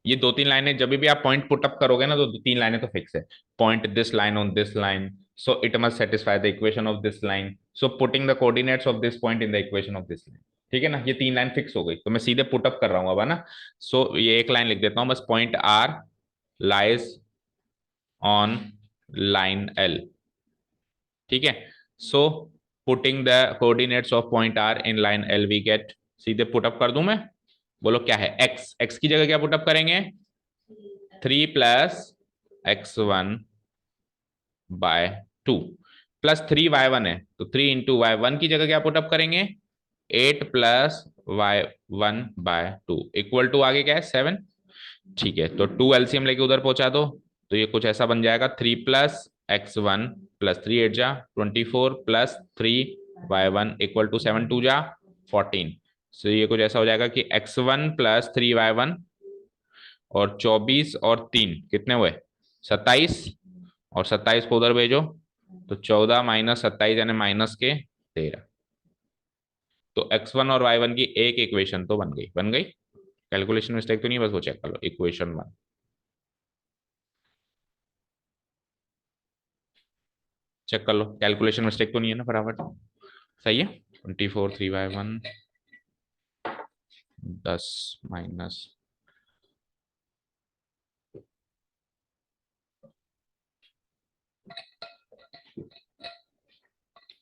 ये दो तीन लाइनें जब भी आप पॉइंट पुटअप करोगे ना तो दो तीन लाइनें तो फिक्स है, point this line on this line, so it must satisfy the equation of this line, so putting the coordinates of this point in the equation of this line, ठीक है ना। ये तीन लाइन फिक्स हो गई, तो मैं सीधे पुटअप कर रहा हूँ अब, है ना। सो ये एक लाइन लिख देता हूँ बस, point R lies on line L, ठीक है। So putting the coordinates of point R in line L we get, सीधे पुटअप कर दूं मैं, बोलो क्या है, एक्स, एक्स की जगह क्या पुटअप करेंगे, 3 + x1/2 +3 y1 है, तो 3 × y1 की जगह क्या पुटअप करेंगे, 8 प्लस y1/2 इक्वल टू आगे क्या है 7। ठीक है, तो 2 एलसीएम लेके उधर पहुंचा दो, तो ये कुछ ऐसा बन जाएगा 3 प्लस x1 प्लस 3 8 जा 24 प्लस 3 y1 इक्वल टू 7 2 जा 14। तो ये कुछ ऐसा हो जाएगा कि x1 प्लस 3 y1 और 24 और 3 कितने हुए 27, और 27 को उधर भेजो तो 14 माइनस 27 यानी माइनस के 13। तो x1 और y1 की एक इक्वेशन तो बन गई, बन गई। कैलकुलेशन मिस्टेक तो नहीं, बस वो चेक कर लो इक्वेशन 1। चेक कर लो कैलकुलेशन मिस्टेक तो नहीं है ना, फटाफट सही है। 24 3 y1 10 माइनस,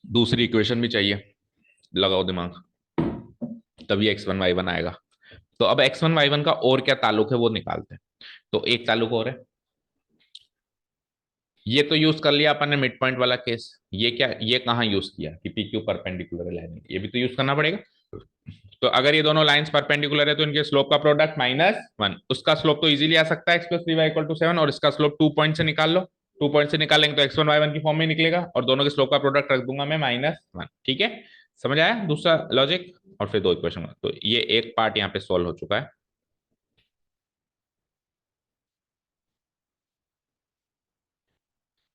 दूसरी इक्वेशन भी चाहिए, लगाओ दिमाग, तभी x1 y1 आएगा। तो अब x1 y1 का और क्या ताल्लुक है वो निकालते हैं। तो एक ताल्लुक और है, ये तो यूज कर लिया अपन ने मिड पॉइंट वाला केस। ये क्या, ये कहाँ यूज किया कि पी क्यू परपेंडिकुलर लाइन, ये भी तो यूज करना पड़ेगा। तो अगर ये दोनों लाइंस परपेंडिकुलर है तो इनके स्लोप का प्रोडक्ट -1, उसका स्लोप तो इजीली आ सकता है x+3y = 7, और इसका स्लोप 2 पॉइंट से निकाल लो। 2 पॉइंट से निकालेंगे तो x1 y1 की फॉर्म में निकलेगा, और दोनों के स्लोप का प्रोडक्ट रख दूंगा मैं -1। ठीक है, समझ आया दूसरा लॉजिक। और फिर दो इक्वेशन, तो ये एक पार्ट यहाँ पे सॉल्व हो चुका है।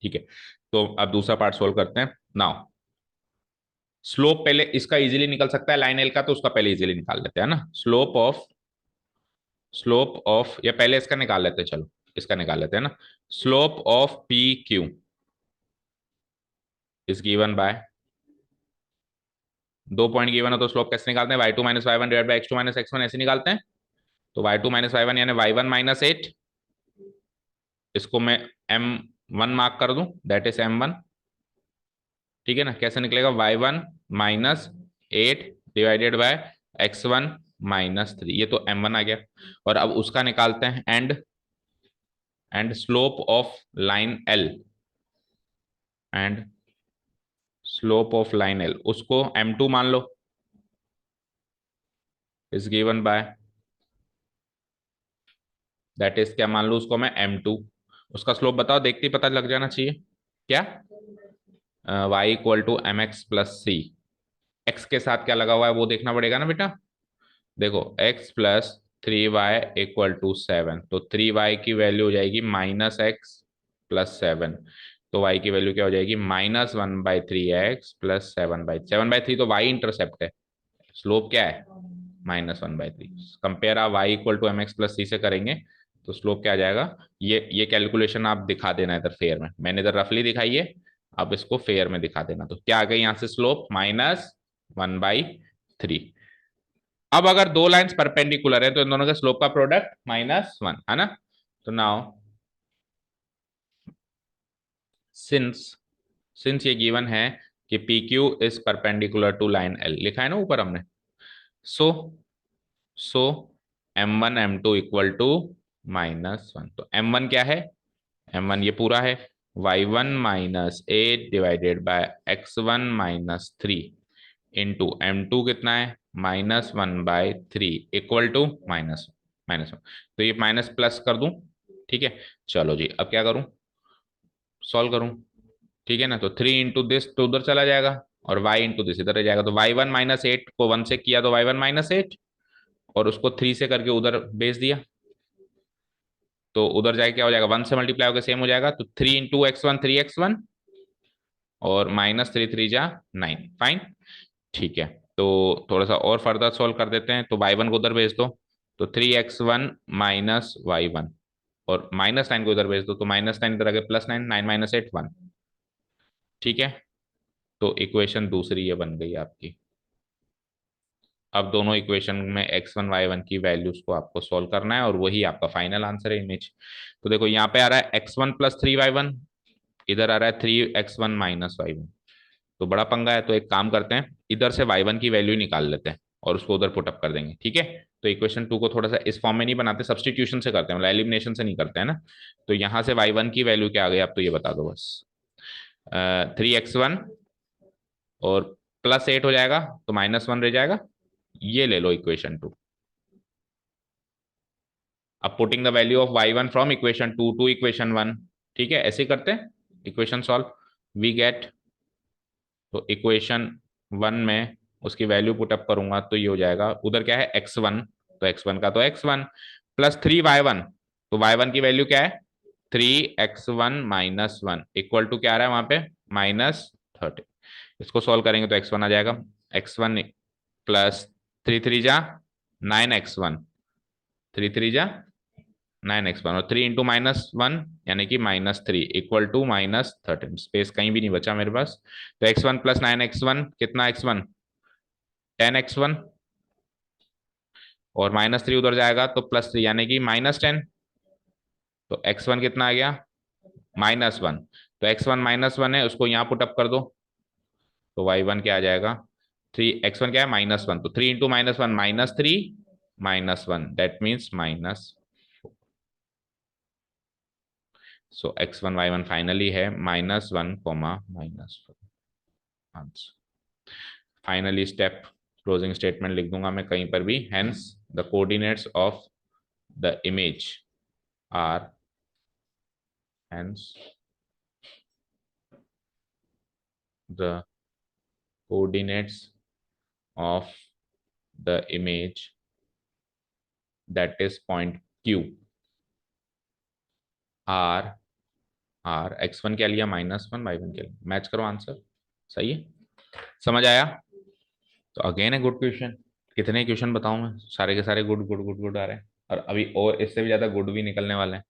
ठीक है, तो अब दूसरा पार्ट सोल्व करते हैं नाउ। स्लोप पहले इसका इजीली निकल सकता है लाइन एल का, तो उसका पहले इजीली निकाल लेते हैं ना। स्लोप ऑफ या पहले इसका निकाल लेते हैं, चलो इसका निकाल लेते हैं ना। Slope of P Q is given bye, 2 point given है तो स्लोप कैसे निकालते हैं, y2 - y1 divide by x2 - x1 ऐसे निकालते हैं। तो y2 - y1 यानी y1 - 8, इसको मैं m1 मार्क कर दूं, दैट इज m1। ठीक है ना, कैसे निकलेगा y1 - 8 डिवाइडेड बाय x1 - 3, ये तो m1 आ गया। और अब उसका निकालते हैं and slope of line L, and slope of line L उसको m2 मान लो, is given by, that is क्या मान लो उसको मैं m2। उसका स्लोप बताओ, देखते ही पता लग जाना चाहिए क्या, y = mx + c। x के साथ क्या लगा हुआ है वो देखना पड़ेगा ना बेटा। देखो x + 3y = 7, तो 3y की वैल्यू हो जाएगी -x + 7, तो y की वैल्यू क्या हो जाएगी -1/3x + 7/3 तो y इंटरसेप्ट है, स्लोप क्या है -1/3। कंपेयर आप y = mx + c से करेंगे तो स्लोप क्या आ जाएगा। ये कैलकुलेशन आप दिखा देना इधर फेयर में, मैंने इधर रफली दिखाई है, आप इसको फेयर में दिखा देना। तो क्या आ गई यहाँ से स्लोप -1/3। अब अगर दो लाइंस परपेंडिकुलर है तो इन दोनों के स्लोप का प्रोडक्ट -1 है ना। तो नाउ सिंस सिंस ये गिवन है कि P Q is perpendicular to line L, लिखा है ना ऊपर हमने। सो सो m1 m2 = -1, तो m1 क्या है, m1 ये पूरा है y1 - 8 divided by x1 - 3 into m2 कितना है -1/3 इक्वल टू -1। तो ये माइनस प्लस कर दूं, ठीक है। चलो जी, अब क्या करूं, सॉल्व करूं। ठीक है ना, तो 3 इंटू दिस तो उधर चला जाएगा, और y इंटू दिस इधर रह जाएगा। तो y1 - 8 को 1 से किया तो y1 - 8, और उसको 3 से करके उधर भेज दिया, तो उधर जाके क्या हो जाएगा 1 से मल्टीप्लाई होकर सेम हो जाएगा। तो 3 × x1 3x1, और -3 3 जा 9, फाइन। ठीक है, तो थोड़ा सा और फर्दर सॉल्व कर देते हैं। तो y1 को उधर भेज दो, तो 3x1 - y1, और -9 को उधर भेज दो, तो -9 इधर आ गया +9, 9 - 8 1। ठीक है, तो इक्वेशन दूसरी ये बन गई आपकी। अब दोनों इक्वेशन में x1 y1 की वैल्यूज को आपको सॉल्व करना है, और वही आपका फाइनल आंसर है इमेज। तो देखो यहाँ पे आ रहा है x1 + 3y1, इधर आ रहा है 3x1 - y1। तो बड़ा पंगा है, तो एक काम करते हैं, इधर से y1 की वैल्यू निकाल लेते हैं और उसको उधर पुटअप कर देंगे। ठीक है, तो इक्वेशन 2 को थोड़ा सा इस फॉर्म में नहीं बनाते, सब्सटीट्यूशन से करते हैं, मतलब एलिमिनेशन से नहीं करते हैं ना। तो यहाँ से y1 की वैल्यू क्या आ गई आप तो ये बता दो बस, 3x1 और +8 हो जाएगा तो -1 रह जाएगा। ये ले लो इक्वेशन 2। अब putting the value of y1 from equation 2 to equation 1। ठीक है, ऐसे ही करते हैं इक्वेशन सॉल्व। वी गेट, तो इक्वेशन 1 में उसकी वैल्यू पुटअप करूंगा तो ये हो जाएगा, उधर क्या है x1, तो x1 का तो x1 +3y1, तो y1 की वैल्यू क्या है 3x1 -1 इक्वल टू क्या आ रहा है वहां पे -30। इसको सॉल्व करेंगे तो x1 आ जाएगा, x1 +3 3 जा 9x1, 3 3 जा 9x1 और 3 × -1 यानी कि -3 इक्वल टू -13। स्पेस कहीं भी नहीं बचा मेरे पास। तो x1 + 9x1 कितना, x1 10x1 और -3 उधर जाएगा तो +3 यानी कि -10। तो x1 कितना आ गया -1। तो x1 -1 है, उसको यहाँ पुटअप कर दो तो y1 क्या आ जाएगा 3, x1 क्या है -1, तो 3 × -1 -3 -1 that means minus. So x1 y1 finally है -1, -1। Answer finally step, closing statement लिख दूंगा मैं कहीं पर भी। Hence the coordinates of the image are, hence the coordinates of the image, that is point q, r x1 क्या लिया -1, y1 क्या लिया, मैच करो आंसर। सही है, समझ आया। तो अगेन है गुड क्वेश्चन। कितने क्वेश्चन बताऊं मैं, सारे के सारे गुड गुड गुड गुड आ रहे हैं, और अभी और इससे भी ज्यादा गुड भी निकलने वाले हैं।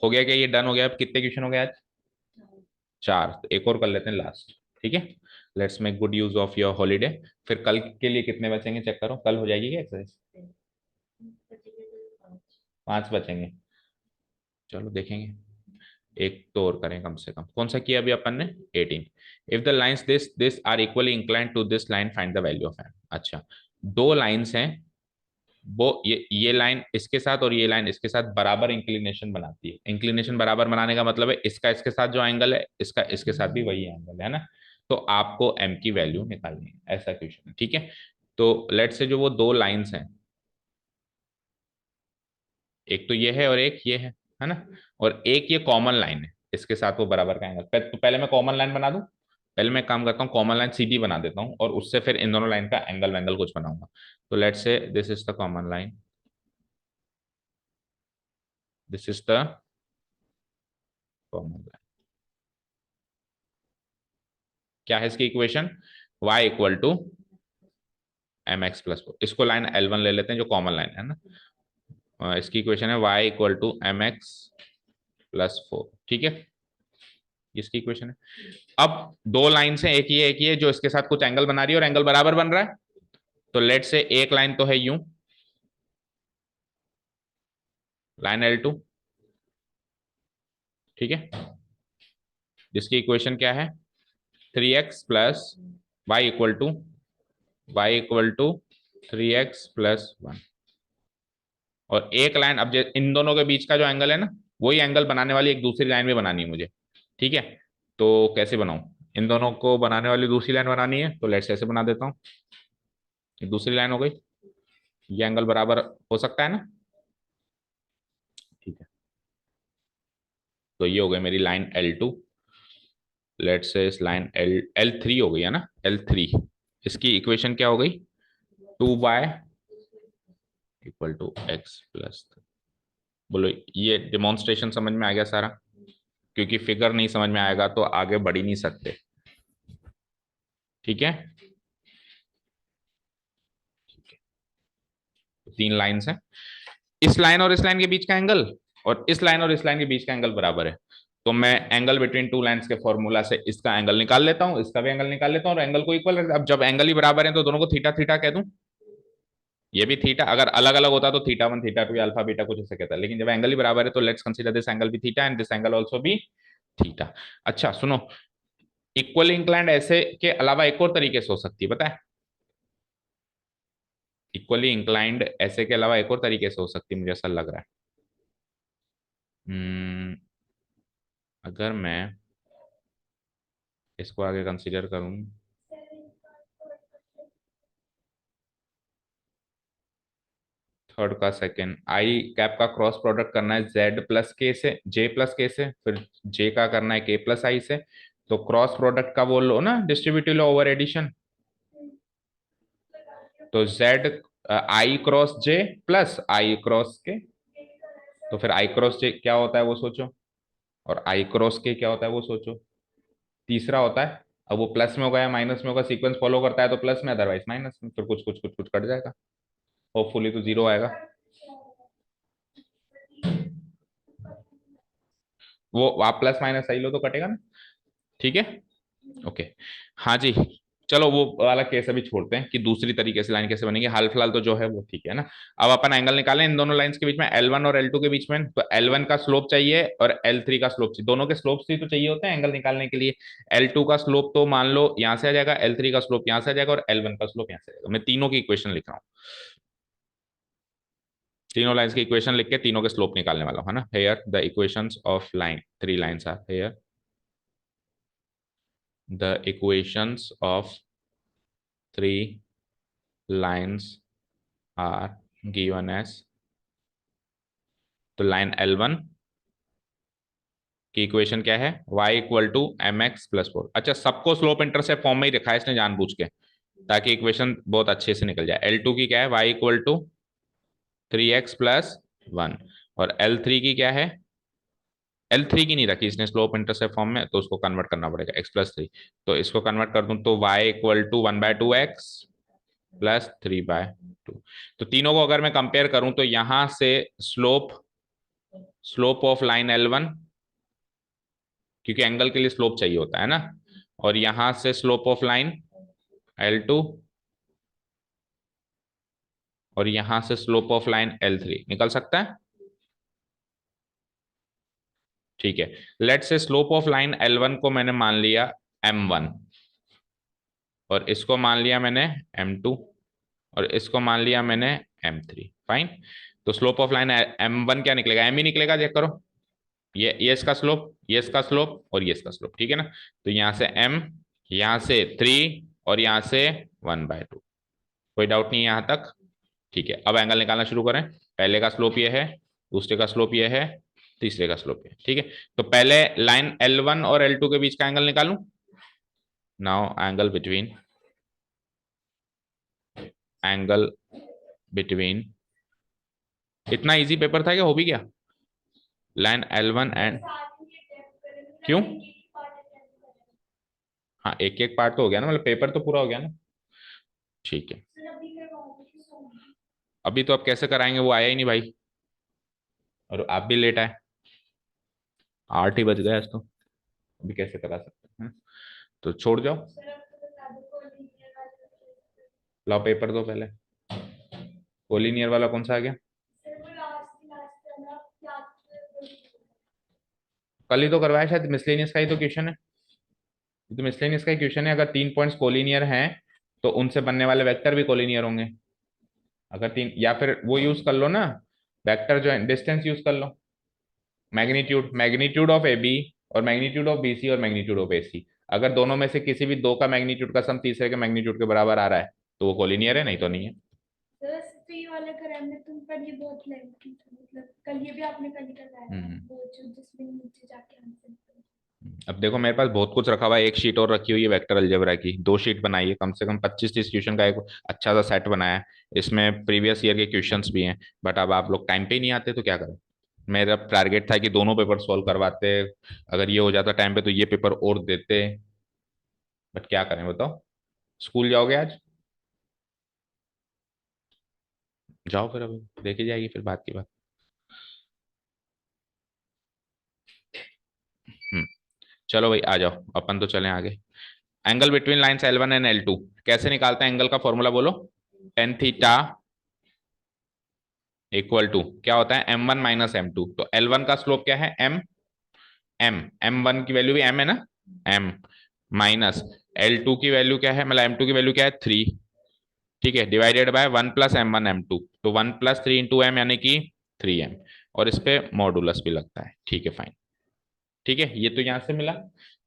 हो गया क्या, ये डन हो गया। अब कितने क्वेश्चन हो गए आज, 4, तो एक और कर लेते हैं लास्ट। ठीक है, let's make good use of your holiday. फिर कल के लिए कितने बचेंगे चेक करो, कल हो जाएगी क्या एक्सरसाइज, 5 बचेंगे। चलो देखेंगे, एक तो और करें कम से कम। कौन सा किया अभी अपन ने, 18। If the lines this this are equally inclined to this line find the value of M. अच्छा, दो लाइंस हैं, वो ये लाइन इसके साथ और ये लाइन इसके साथ बराबर इंक्लिनेशन बनाती है। इंक्लिनेशन बराबर बनाने का मतलब है इसका इसके साथ जो एंगल है, इसका इसके साथ भी वही एंगल है ना। तो आपको एम की वैल्यू निकालनी है, ऐसा क्वेश्चन है। ठीक है, तो लेट से जो वो दो लाइंस हैं, एक तो ये है और एक ये है ना, और एक ये कॉमन लाइन है, इसके साथ वो बराबर का एंगल। तो पहले मैं कॉमन लाइन बना दूं, पहले मैं एक काम करता हूँ कॉमन लाइन सीधी बना देता हूँ और उससे फिर इन दोनों लाइन का एंगल वैंगल कुछ बनाऊंगा। तो let's say this is the common line, this is the common line. क्या है इसकी equation, y equal to mx+4। इसको लाइन L1 ले लेते हैं जो कॉमन लाइन है ना। इसकी इक्वेशन है y इक्वल टू mx+4। ठीक है, इसकी इक्वेशन है। अब दो लाइन से एक ही है जो इसके साथ कुछ एंगल बना रही है और एंगल बराबर बन रहा है। तो लेट से एक लाइन तो है यूं, लाइन L2। ठीक है, जिसकी इक्वेशन क्या है 3x + y equal to 3x + 1। और एक लाइन, अब इन दोनों के बीच का जो एंगल है ना, वही एंगल बनाने वाली एक दूसरी लाइन भी बनानी है मुझे। ठीक है, तो कैसे बनाऊं, इन दोनों को बनाने वाली दूसरी लाइन बनानी है, तो लेट्स ऐसे बना देता हूं। एक दूसरी लाइन हो गई, ये एंगल बराबर हो सकता है ना। ठीक है, तो ये हो गई मेरी लाइन L2। लेट्स से इस लाइन L3 हो गई है ना, L3। इसकी इक्वेशन क्या हो गई 2y = x+। बोलो, ये डिमॉन्स्ट्रेशन समझ में आ गया सारा, क्योंकि फिगर नहीं समझ में आएगा तो आगे बढ़ ही नहीं सकते। ठीक है, तो 3 लाइंस हैं, इस लाइन और इस लाइन के बीच का एंगल और इस लाइन और इस लाइन के बीच का एंगल बराबर है। तो मैं एंगल बिटवीन टू लाइंस के फॉर्मूला से इसका एंगल निकाल लेता हूं, इसका भी एंगल निकाल लेता हूं और एंगल को इक्वल। अब जब एंगल ही बराबर है तो दोनों को थीटा थीटा कह दूं, ये भी थीटा। अगर अलग अलग होता तो θ1 θ2 या अल्फा बीटा कुछ ऐसे कहता है, लेकिन जब एंगल ही बराबर है तो लेट्स कंसीडर दिस एंगल भी theta and this angle also भी थीटा। अच्छा सुनो, इक्वल इंक्लाइंड ऐसे के अलावा एक और तरीके से हो सकती है, पता है। इक्वली इंक्लाइंड ऐसे के अलावा एक और तरीके से हो सकती है, मुझे ऐसा लग रहा है। अगर मैं इसको आगे कंसीडर करूं, थर्ड का सेकेंड, आई कैप का क्रॉस प्रोडक्ट करना है जेड प्लस के से, जे प्लस के से, फिर जे का करना है के प्लस आई से। तो क्रॉस प्रोडक्ट का बोल लो ना, डिस्ट्रीब्यूटिव लॉ ओवर एडिशन। तो Z I cross J plus I cross के, तो फिर आई क्रॉस जे क्या होता है वो सोचो, और आई क्रॉस के क्या होता है वो सोचो। तीसरा होता है, अब वो प्लस में होगा या माइनस में होगा, सीक्वेंस फॉलो करता है तो प्लस में, अदरवाइज माइनस में, फिर कुछ कुछ कुछ कुछ कट जाएगा, होपफुली तो जीरो आएगा। वो आप प्लस माइनस सही लो तो कटेगा ना, ठीक है। ओके, हाँ जी। चलो वो वाला केस अभी छोड़ते हैं कि दूसरी तरीके से लाइन कैसे बनेगी, हाल फिलहाल तो जो है वो ठीक है ना। अब अपन एंगल निकालें इन दोनों लाइंस के बीच में, L1 और L2 के बीच में। तो L1 का स्लोप चाहिए और L3 का स्लोप चाहिए, दोनों के स्लोप ही तो चाहिए होते हैं एंगल निकालने के लिए। L2 का स्लोप तो मान लो यहां से आ जाएगा, L3 का स्लोप यहां से आ जाएगा, और L1 का स्लोप यहां से आ जाएगा। मैं तीनों की इक्वेशन लिख रहा हूँ, तीनों लाइंस की इक्वेशन लिख के तीनों के स्लोप निकालने वाला हूँ, है ना। Here the equations of line, three lines are here, the equations of three lines are given as। तो लाइन L1 की इक्वेशन क्या है, y equal to M X plus four. अच्छा, सबको स्लोप इंटरसेप्ट फॉर्म में ही रखा है इसने जानबूझ के, ताकि इक्वेशन बहुत अच्छे से निकल जाए। L2 की क्या है, y इक्वल टू 3x+1, और L3 की क्या है, L3 की नहीं रखी इसने स्लोप इंटरसेप्ट फॉर्म में, तो उसको कन्वर्ट करना पड़ेगा x+3। तो इसको कन्वर्ट कर दूं तो y इक्वल टू 1/2x +3/2। तो तीनों को अगर मैं कंपेयर करूं तो यहां से slope, slope of line L1, क्योंकि एंगल के लिए स्लोप चाहिए होता है ना, और यहां से स्लोप ऑफ लाइन L2, और यहां से स्लोप ऑफ लाइन L3 निकल सकता है, ठीक है। लेट से स्लोप ऑफ लाइन L1 को मैंने मान लिया m1, और इसको मान लिया मैंने m2, और इसको मान लिया मैंने m3, फाइन। तो स्लोप ऑफ लाइन m1 क्या निकलेगा, m ही निकलेगा, चेक करो। ये इसका स्लोप, ये इसका स्लोप, और ये इसका स्लोप, ठीक है ना। तो यहां से m, यहां से 3, और यहां से 1/2। कोई डाउट नहीं है यहां तक, ठीक है। अब एंगल निकालना शुरू करें। पहले का स्लोप ये है, दूसरे का स्लोप ये है, तीसरे का स्लोप ये है, ठीक है। तो पहले लाइन L1 और L2 के बीच का एंगल निकालूं। नाउ एंगल बिटवीन, इतना इजी पेपर था कि हो भी गया। लाइन L1 एंड, क्यों, हाँ एक एक पार्ट तो हो गया ना, मतलब पेपर तो पूरा हो गया ना, ठीक है। अभी तो अब कैसे कराएंगे, वो आया ही नहीं भाई, और आप भी लेट आए, 8 ही बज गए आज तो, अभी कैसे करा सकते हैं, तो छोड़ जाओ। लाओ पेपर दो पहले, कोलिनियर वाला कौन सा आ गया, कल ही तो करवाया शायद, मिसलेनियस का ही तो क्वेश्चन है, ये तो मिसलेनियस का ही क्वेश्चन है। अगर 3 पॉइंट्स कोलिनियर हैं तो उनसे बनने वाले वेक्टर भी कोलिनियर होंगे। अगर तीन, या फिर वो यूज कर लो ना, वेक्टर जो है डिस्टेंस यूज कर लो, magnitude, magnitude of A B, और मैग्नीट्यूड ऑफ BC, और मैग्नीट्यूड ऑफ AC। अगर दोनों में से किसी भी दो का मैग्नीट्यूड का सम तीसरे के मैग्नीट्यूड के बराबर आ रहा है तो वो कोलिनियर है, नहीं तो नहीं है। तो ये वाला कराने तुम पर ये बहुत लेंथी था, मतलब कल ये भी आपने कल ही करवाया था वो जो जिसमें नीचे जाके आंसर। अब देखो मेरे पास बहुत कुछ रखा हुआ है, एक शीट और रखी हुई है वेक्टर अलजेब्रा की, दो शीट बनाई है, कम से कम 25-30 क्वेश्चन का एक अच्छा सा सेट बनाया है। इसमें प्रीवियस ईयर के क्वेश्चंस भी हैं, बट अब आप लोग टाइम पे ही नहीं आते तो क्या करें। मेरा टारगेट था कि दोनों पेपर सॉल्व करवाते, अगर ये हो जाता टाइम पे तो ये पेपर और देते, बट क्या करें बताओ। स्कूल जाओगे आज, जाओ फिर, अभी देखी जाएगी फिर बात की बात। हम्म, चलो भाई आ जाओ, अपन तो चलें आगे। Angle between lines L1 and L2 कैसे निकालते हैं, एंगल का फॉर्मूला बोलो। tan थीटा इक्वल टू क्या होता है, m1 - m2। तो L1 का स्लोप क्या है, m1 की वैल्यू भी m है ना, m, माइनस L2 की वैल्यू क्या है, मतलब m2 की वैल्यू क्या है, 3, ठीक है, डिवाइडेड बाय 1 + m1 m2। तो 1 + 3 × m यानी कि 3m, और इस पे मॉडुलस भी लगता है, ठीक है फाइन। ठीक है, ये तो यहां से मिला,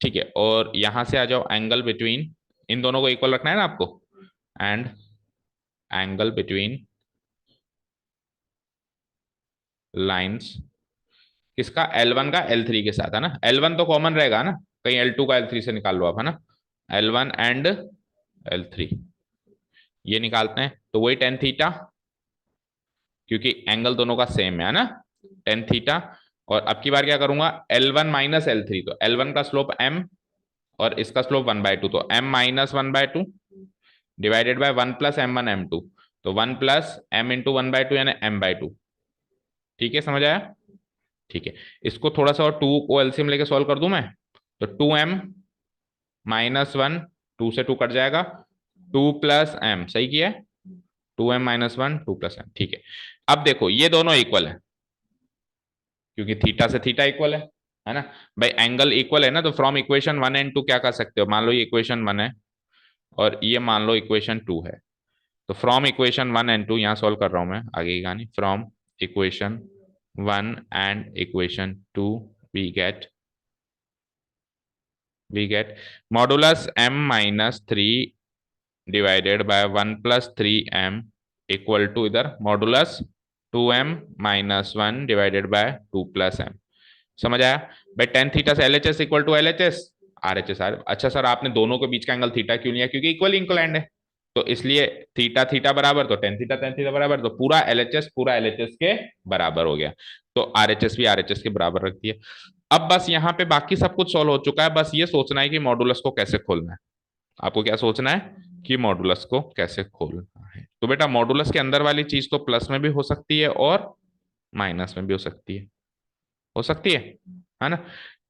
ठीक है। और यहां से आ जाओ, एंगल बिटवीन, इन दोनों को इक्वल रखना है ना आपको, एंड एंगल बिटवीन लाइंस किसका, L1 का L3 के साथ, है ना। L1 तो कॉमन रहेगा ना, कहीं L2 का L3 से निकाल लो आप, है ना। L1 एंड L3 ये निकालते हैं तो वही टेन थीटा, क्योंकि एंगल दोनों का सेम है ना, टेन थीटा। और अब की बार क्या करूंगा, L1 माइनस L3, तो L1 का स्लोप m और इसका स्लोप 1/2, तो m minus 1/2 divided by 1 + m1 m2, तो 1 + m × 1/2 यानी m/2। ठीक है, समझ आया। ठीक है, इसको थोड़ा सा और टू को एलसीएम लेके सॉल्व कर दूं मैं, तो 2m - 1, 2 से 2 कट जाएगा, 2 + m, सही किया है, 2m - 1 2 + m। ठीक है, अब देखो ये दोनों इक्वल है, क्योंकि थीटा से थीटा इक्वल है ना भाई, एंगल इक्वल है ना, तो फ्रॉम इक्वेशन 1 एंड 2 क्या कर सकते हो, मान लो ये इक्वेशन 1 है और ये मान लो इक्वेशन 2 है, तो फ्रॉम इक्वेशन 1 एंड 2 यहाँ सॉल्व कर रहा हूं मैं आगे की कहानी, from equation 1 and equation 2 we get modulus m - 3 divided by 1 + 3m equal to इधर modulus 2m - 1 divided by 2 + m। समझ आया भाई, टेन थीटा से LHS equal to LHS RHS are. अच्छा सर, आपने दोनों के बीच का एंगल थीटा क्यों लिया, क्योंकि इक्वल इंक्लाइंड है, तो इसलिए थीटा थीटा बराबर, तो टेन थीटा बराबर, तो पूरा LHS के बराबर हो गया, तो RHS भी RHS के बराबर रख दिया। अब बस यहाँ पे बाकी सब कुछ सॉल्व हो चुका है, बस ये सोचना है कि मॉडुलस को कैसे खोलना है। आपको क्या सोचना है कि मॉडुलस को कैसे खोलना है, तो बेटा मॉडुलस के अंदर वाली चीज तो प्लस में भी हो सकती है और माइनस में भी हो सकती है, हो सकती है ना।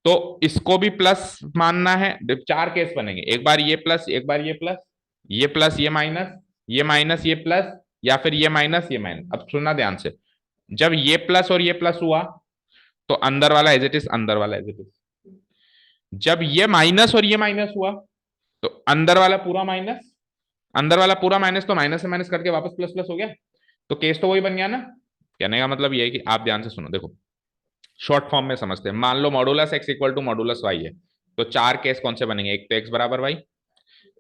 तो इसको भी प्लस मानना है, चार केस बनेंगे, एक बार ये प्लस, एक बार ये प्लस, ये प्लस ये माइनस, ये माइनस ये प्लस, या फिर ये माइनस ये माइनस। अब सुनना ध्यान से, जब ये प्लस और ये प्लस हुआ तो अंदर वाला एज इट इज, अंदर वाला एज इट इज। जब ये माइनस और ये माइनस हुआ तो अंदर वाला पूरा माइनस, अंदर वाला पूरा माइनस, तो माइनस से माइनस करके वापस प्लस प्लस हो गया, तो केस तो वही बन गया ना। कहने का मतलब ये है कि आप ध्यान से सुनो, देखो शॉर्ट फॉर्म में समझते हैं, मान लो modulus x equal to modulus y है, तो चार केस कौन से बनेंगे, एक तो x बराबर y,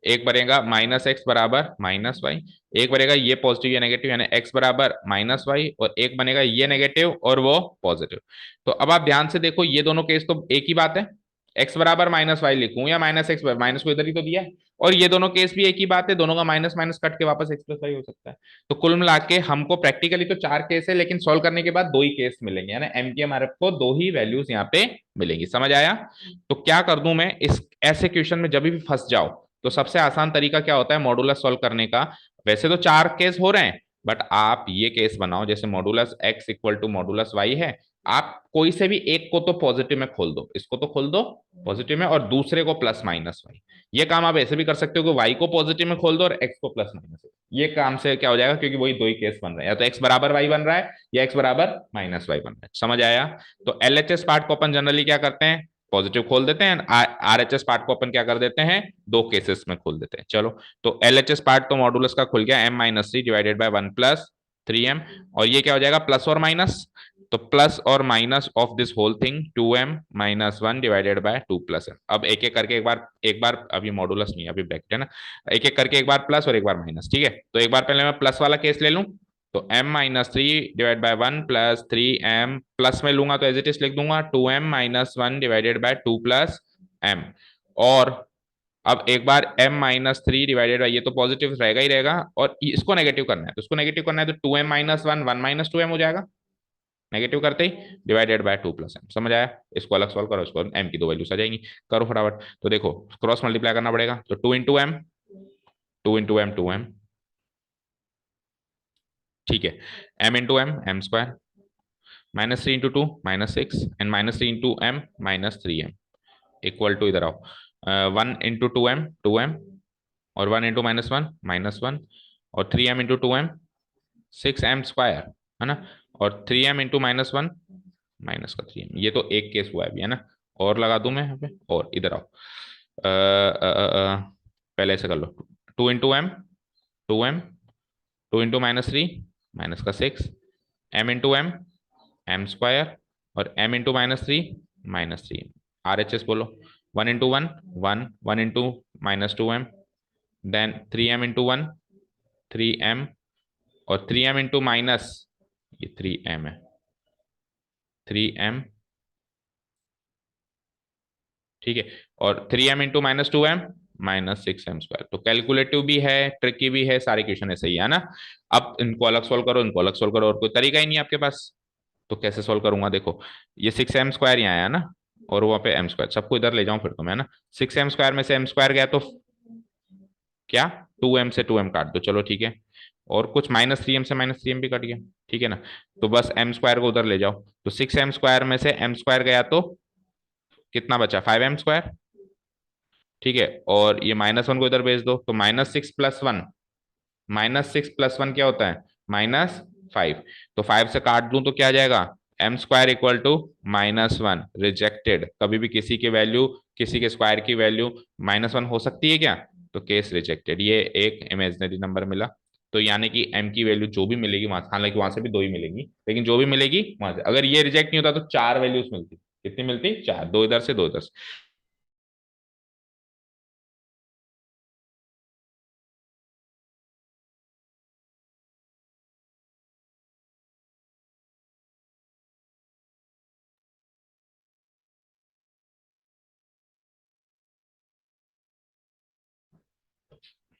एक बनेगा -x बराबर -y, एक बनेगा ये पॉजिटिव या नेगेटिव यानी x बराबर -y, और एक बनेगा ये नेगेटिव और वो पॉजिटिव। तो अब आप ध्यान से देखो, ये दोनों केस तो एक ही बात है, x बराबर -y लिखूं या -x, माइनस को इधर ही तो दिया है, और ये दोनों केस भी एक ही बात है, दोनों का माइनस माइनस कट के वापस x + y हो सकता है। तो कुल मिला के हमको प्रैक्टिकली तो चार केस है, लेकिन सॉल्व करने के बाद दो ही केस मिलेंगे, यानी m की हमारे को दो ही वैल्यूज यहाँ पे मिलेंगी। समझ आया। तो क्या कर दूं मैं, इस ऐसे क्वेश्चन में जब भी फंस जाओ तो सबसे आसान तरीका क्या होता है मॉडुलस सॉल्व करने का। वैसे तो चार केस हो रहे हैं, बट आप ये केस बनाओ, जैसे modulus x equal to modulus y है, आप कोई से भी एक को तो पॉजिटिव में खोल दो, इसको तो खोल दो पॉजिटिव में, और दूसरे को +-y। ये काम आप ऐसे भी कर सकते हो कि y को पॉजिटिव में खोल दो और x को +-। ये काम से क्या हो जाएगा, क्योंकि वही दो ही केस बन रहे हैं, या तो x बराबर y बन रहा है या x बराबर -y बन रहा है। समझ आया। तो LHS पार्ट को अपन जनरली क्या करते हैं, पॉजिटिव खोल देते हैं, RHS पार्ट को अपन क्या कर देते हैं, दो केसेस में खोल देते हैं। चलो, तो LHS पार्ट तो मॉडुलस का खुल गया m - 3 डिवाइडेड बाय 1 + 3m, और ये क्या हो जाएगा प्लस और माइनस, तो प्लस और minus of this whole thing 2m - 1 divided by 2 + m। अब एक एक करके एक बार अभी मॉडुलस नहीं, अभी ब्रैकेट है ना, एक एक करके एक बार प्लस और एक बार माइनस। ठीक है, तो एक बार पहले मैं प्लस वाला केस ले लूं, तो m - 3 divide by 1 + 3m, plus में लूंगा तो एज इट इज लिख दूंगा 2m - 1 डिवाइडेड बाय 2 + m। और अब एक बार m - 3 डिवाइडेड बाय, ये तो पॉजिटिव रहेगा ही रहेगा, और इसको नेगेटिव करना है, तो इसको नेगेटिव करना है, तो 2m - 1 1 - 2m हो जाएगा, नेगेटिव करते ही डिवाइडेड बाय 2 + m। समझ आया। इसको अलग सॉल्व करो, इसको m की दो वैल्यूज आ जाएंगी, करो फटाफट। तो देखो क्रॉस मल्टीप्लाई करना पड़ेगा, तो 2 × m, 2 × m 2m, ठीक है, m × m m², -3 × 2 -6, and -3 × m -3m equal to, इधर आओ, 1 × 2m 2m, और 1 × -1 -1, और 3m × 2m 6m² है ना, और 3m × -1 -3m। ये तो एक केस हुआ है अभी, है ना, और लगा दूं मैं यहाँ पे, और इधर आओ, पहले ऐसे कर लो, 2 × m 2m, 2 × -3 -6, m × m m², और m × -3 -3। RHS बोलो, 1 × 1 1, 1 × -2m, देन 3m × 1 3m, और 3m × माइनस, ये 3m है, 3m, ठीक है, और 3m इंटू -2m -6m²। तो कैलकुलेटिव भी है, ट्रिकी भी है, सारे क्वेश्चन ऐसे ही है ना। अब इनको अलग सोल्व करो, इनको अलग सोल्व करो, और कोई तरीका ही नहीं है आपके पास। तो कैसे सोल्व करूंगा, देखो ये 6m² यहाँ आया ना, और वहां पे m², सबको इधर ले जाऊं फिर तो मैं ना। 6m² में से m² गया तो क्या, 2m से 2m काट दो, चलो ठीक है। और कुछ -3m से -3m भी कट गया, ठीक है ना। तो बस m² को उधर ले जाओ, तो 6m² में से m² गया तो कितना बचा, 5m², ठीक है। और ये -1 को इधर भेज दो, तो -6 + 1, -6 + 1 क्या होता है, -5। तो 5 से काट दूं तो क्या आ जाएगा, m² = -1। रिजेक्टेड, कभी भी किसी की वैल्यू, किसी के स्क्वायर की वैल्यू -1 हो सकती है क्या, तो केस रिजेक्टेड। ये एक इमेजिनरी नंबर मिला। तो यानी कि m की वैल्यू जो भी मिलेगी वहां, हालांकि वहां से भी 2 ही मिलेंगी, लेकिन जो भी मिलेगी वहां से, अगर ये रिजेक्ट नहीं होता तो 4 वैल्यूज मिलती। कितनी मिलती, 4, 2 इधर से 2 इधर से।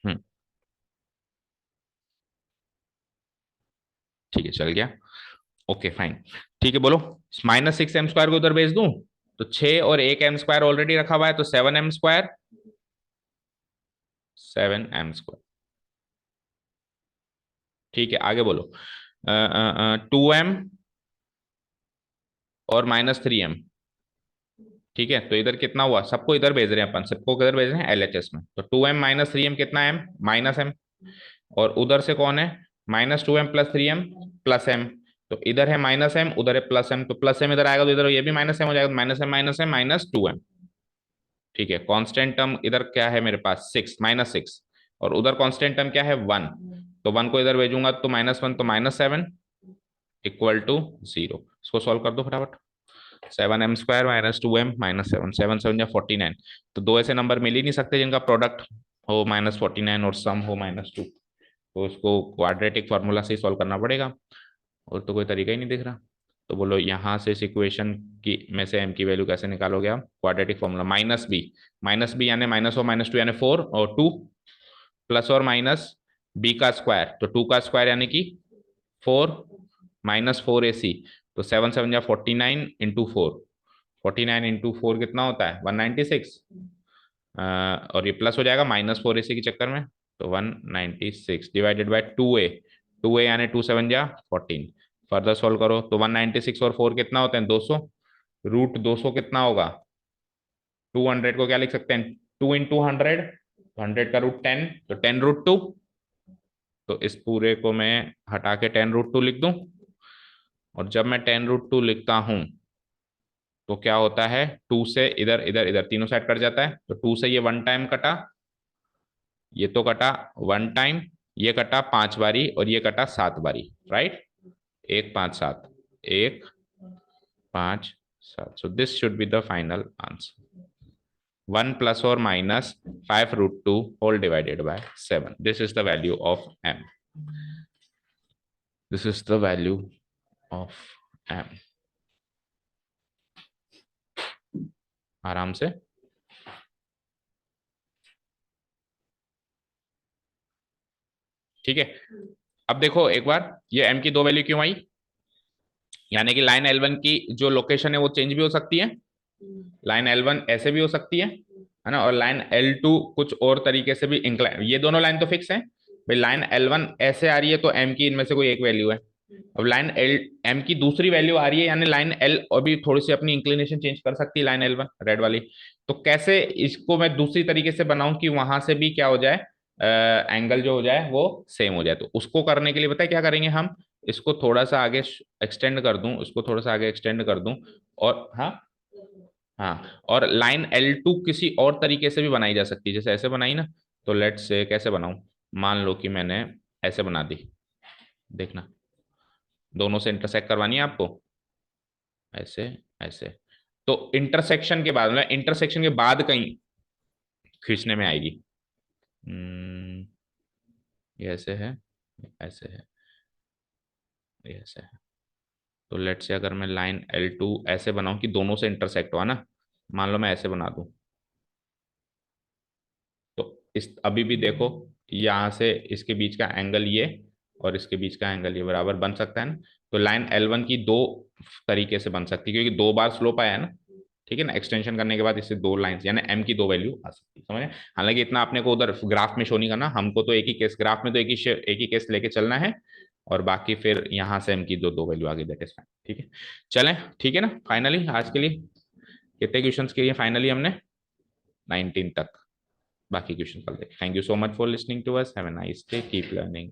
हम्म, ठीक है, चल गया। ओके फाइन, ठीक है, बोलो। -6m² को उधर भेज दूं, तो 6 और 1m² ऑलरेडी रखा हुआ है, तो 7m², 7m², ठीक है। आगे बोलो, 2m और -3m, ठीक है। तो इधर कितना हुआ, सबको इधर भेज रहे हैं अपन, सबको किधर भेज रहे हैं, LHS में। तो 2m -3m कितना, m -m, और उधर से कौन है, -2m + 3m +m। तो इधर है -m, उधर है +m, तो +m इधर आएगा तो इधर ये भी -m हो जाएगा, -m -2m, ठीक है। कांस्टेंट टर्म इधर क्या है मेरे पास, 6, -6, और उधर कांस्टेंट टर्म क्या है, 1। तो 1 को इधर भेजूंगा तो -1 तो -7 = 0। इसको सॉल्व कर दो फटाफट। 7m² -2m -7, 7 7 या 49। तो दो ऐसे नंबर मिल ही नहीं सकते जिनका प्रोडक्ट हो -49 और सम हो -2। तो उसको क्वाड्रेटिक फॉर्मूला से ही सॉल्व करना पड़ेगा, और तो कोई तरीका ही नहीं दिख रहा। तो बोलो यहाँ से इस इक्वेशन की में से m की वैल्यू कैसे निकालोगे आप, क्वाड्रेटिक फॉर्मूला, -b यानी -2 यानी 4, और 2 +और - b का स्क्वायर, तो 2 का स्क्वायर यानी कि 4, -4ac। तो 7 7 या 49 इंटू 4, 49 इंटू 4 कितना होता है, 196। और ये प्लस हो जाएगा -4ac के चक्कर में, तो 196 डिवाइडेड बाय 2a, 2a यानी 2 7 या 14। फर्दर सॉल्व करो तो 196 और 4 कितना होते हैं, 200। √200 कितना होगा, 200 को क्या लिख सकते हैं, 2 × 100, 100 का रूट 10, तो 10√2। तो इस पूरे को मैं हटा के 10√2 लिख दूं, और जब मैं 10√2 लिखता हूं तो क्या होता है, 2 से इधर इधर इधर तीनों साइड कट जाता है, तो 2 से ये 1 टाइम कटा, ये तो कटा 1 टाइम, ये कटा 5 बारी, और ये कटा 7 बारी, right. 1 5 7, 1 5 7, so this should be the final answer, 1 ± 5√2 whole divided by 7. This is the value of m. This is the value of m. आराम से, ठीक है। अब देखो एक बार, ये m की दो वैल्यू क्यों आई, यानी कि लाइन L1 की जो लोकेशन है वो चेंज भी हो सकती है। लाइन L1 ऐसे भी हो सकती है ना, और लाइन L2 कुछ और तरीके से भी इंक्लाइन, ये दोनों लाइन तो फिक्स है भाई। लाइन L1 ऐसे आ रही है तो m की इनमें से कोई एक वैल्यू है। अब लाइन L m की दूसरी वैल्यू आ रही है, यानी लाइन L अभी थोड़ी सी अपनी इंक्लिनेशन चेंज कर सकती है, लाइन L1 रेड वाली। तो कैसे इसको मैं दूसरी तरीके से बनाऊं कि वहां से भी क्या हो जाए, एंगल जो हो जाए वो सेम हो जाए। तो उसको करने के लिए पता है क्या करेंगे हम, इसको थोड़ा सा आगे एक्सटेंड कर दूं, इसको थोड़ा सा आगे एक्सटेंड कर दूं, और हाँ, हाँ, और लाइन L2 किसी और तरीके से भी बनाई जा सकती है, जैसे ऐसे बनाई ना। तो लेट से कैसे बनाऊं, मान लो कि मैंने ऐसे बना दी, देखना, दोनों से इंटरसेक्ट करवानी है आपको, ऐसे, ऐसे। तो इंटरसेक्शन के बाद, मतलब इंटरसेक्शन के बाद कहीं खींचने में आएगी। हम्म, ये ऐसे है, ऐसे है, ये ऐसे है, तो लेट से अगर मैं लाइन L2 ऐसे बनाऊं कि दोनों से इंटरसेक्ट हुआ ना, मान लो मैं ऐसे बना दूं, तो इस अभी भी देखो यहाँ से इसके बीच का एंगल ये और इसके बीच का एंगल ये बराबर बन सकता है ना। तो लाइन L1 की दो तरीके से बन सकती है, क्योंकि दो बार स्लोप आया है ना, ठीक है ना। एक्सटेंशन करने के बाद इससे दो लाइंस यानी m की दो वैल्यू आ सकती है, समझे। हालांकि इतना आपने को उधर ग्राफ में शो नहीं करना, हमको तो एक ही केस ग्राफ में तो एक ही केस लेके चलना है, और बाकी फिर यहाँ से m की दो दो वैल्यू आगे दैट इज फाइन, ठीक है। चलें, ठीक है ना। फाइनली आज के लिए कितने क्वेश्चंस किए फाइनली हमने? 19 तक। बाकी क्वेश्चन कल देखें। Thank you so much for listening to us, have a nice day, keep learning.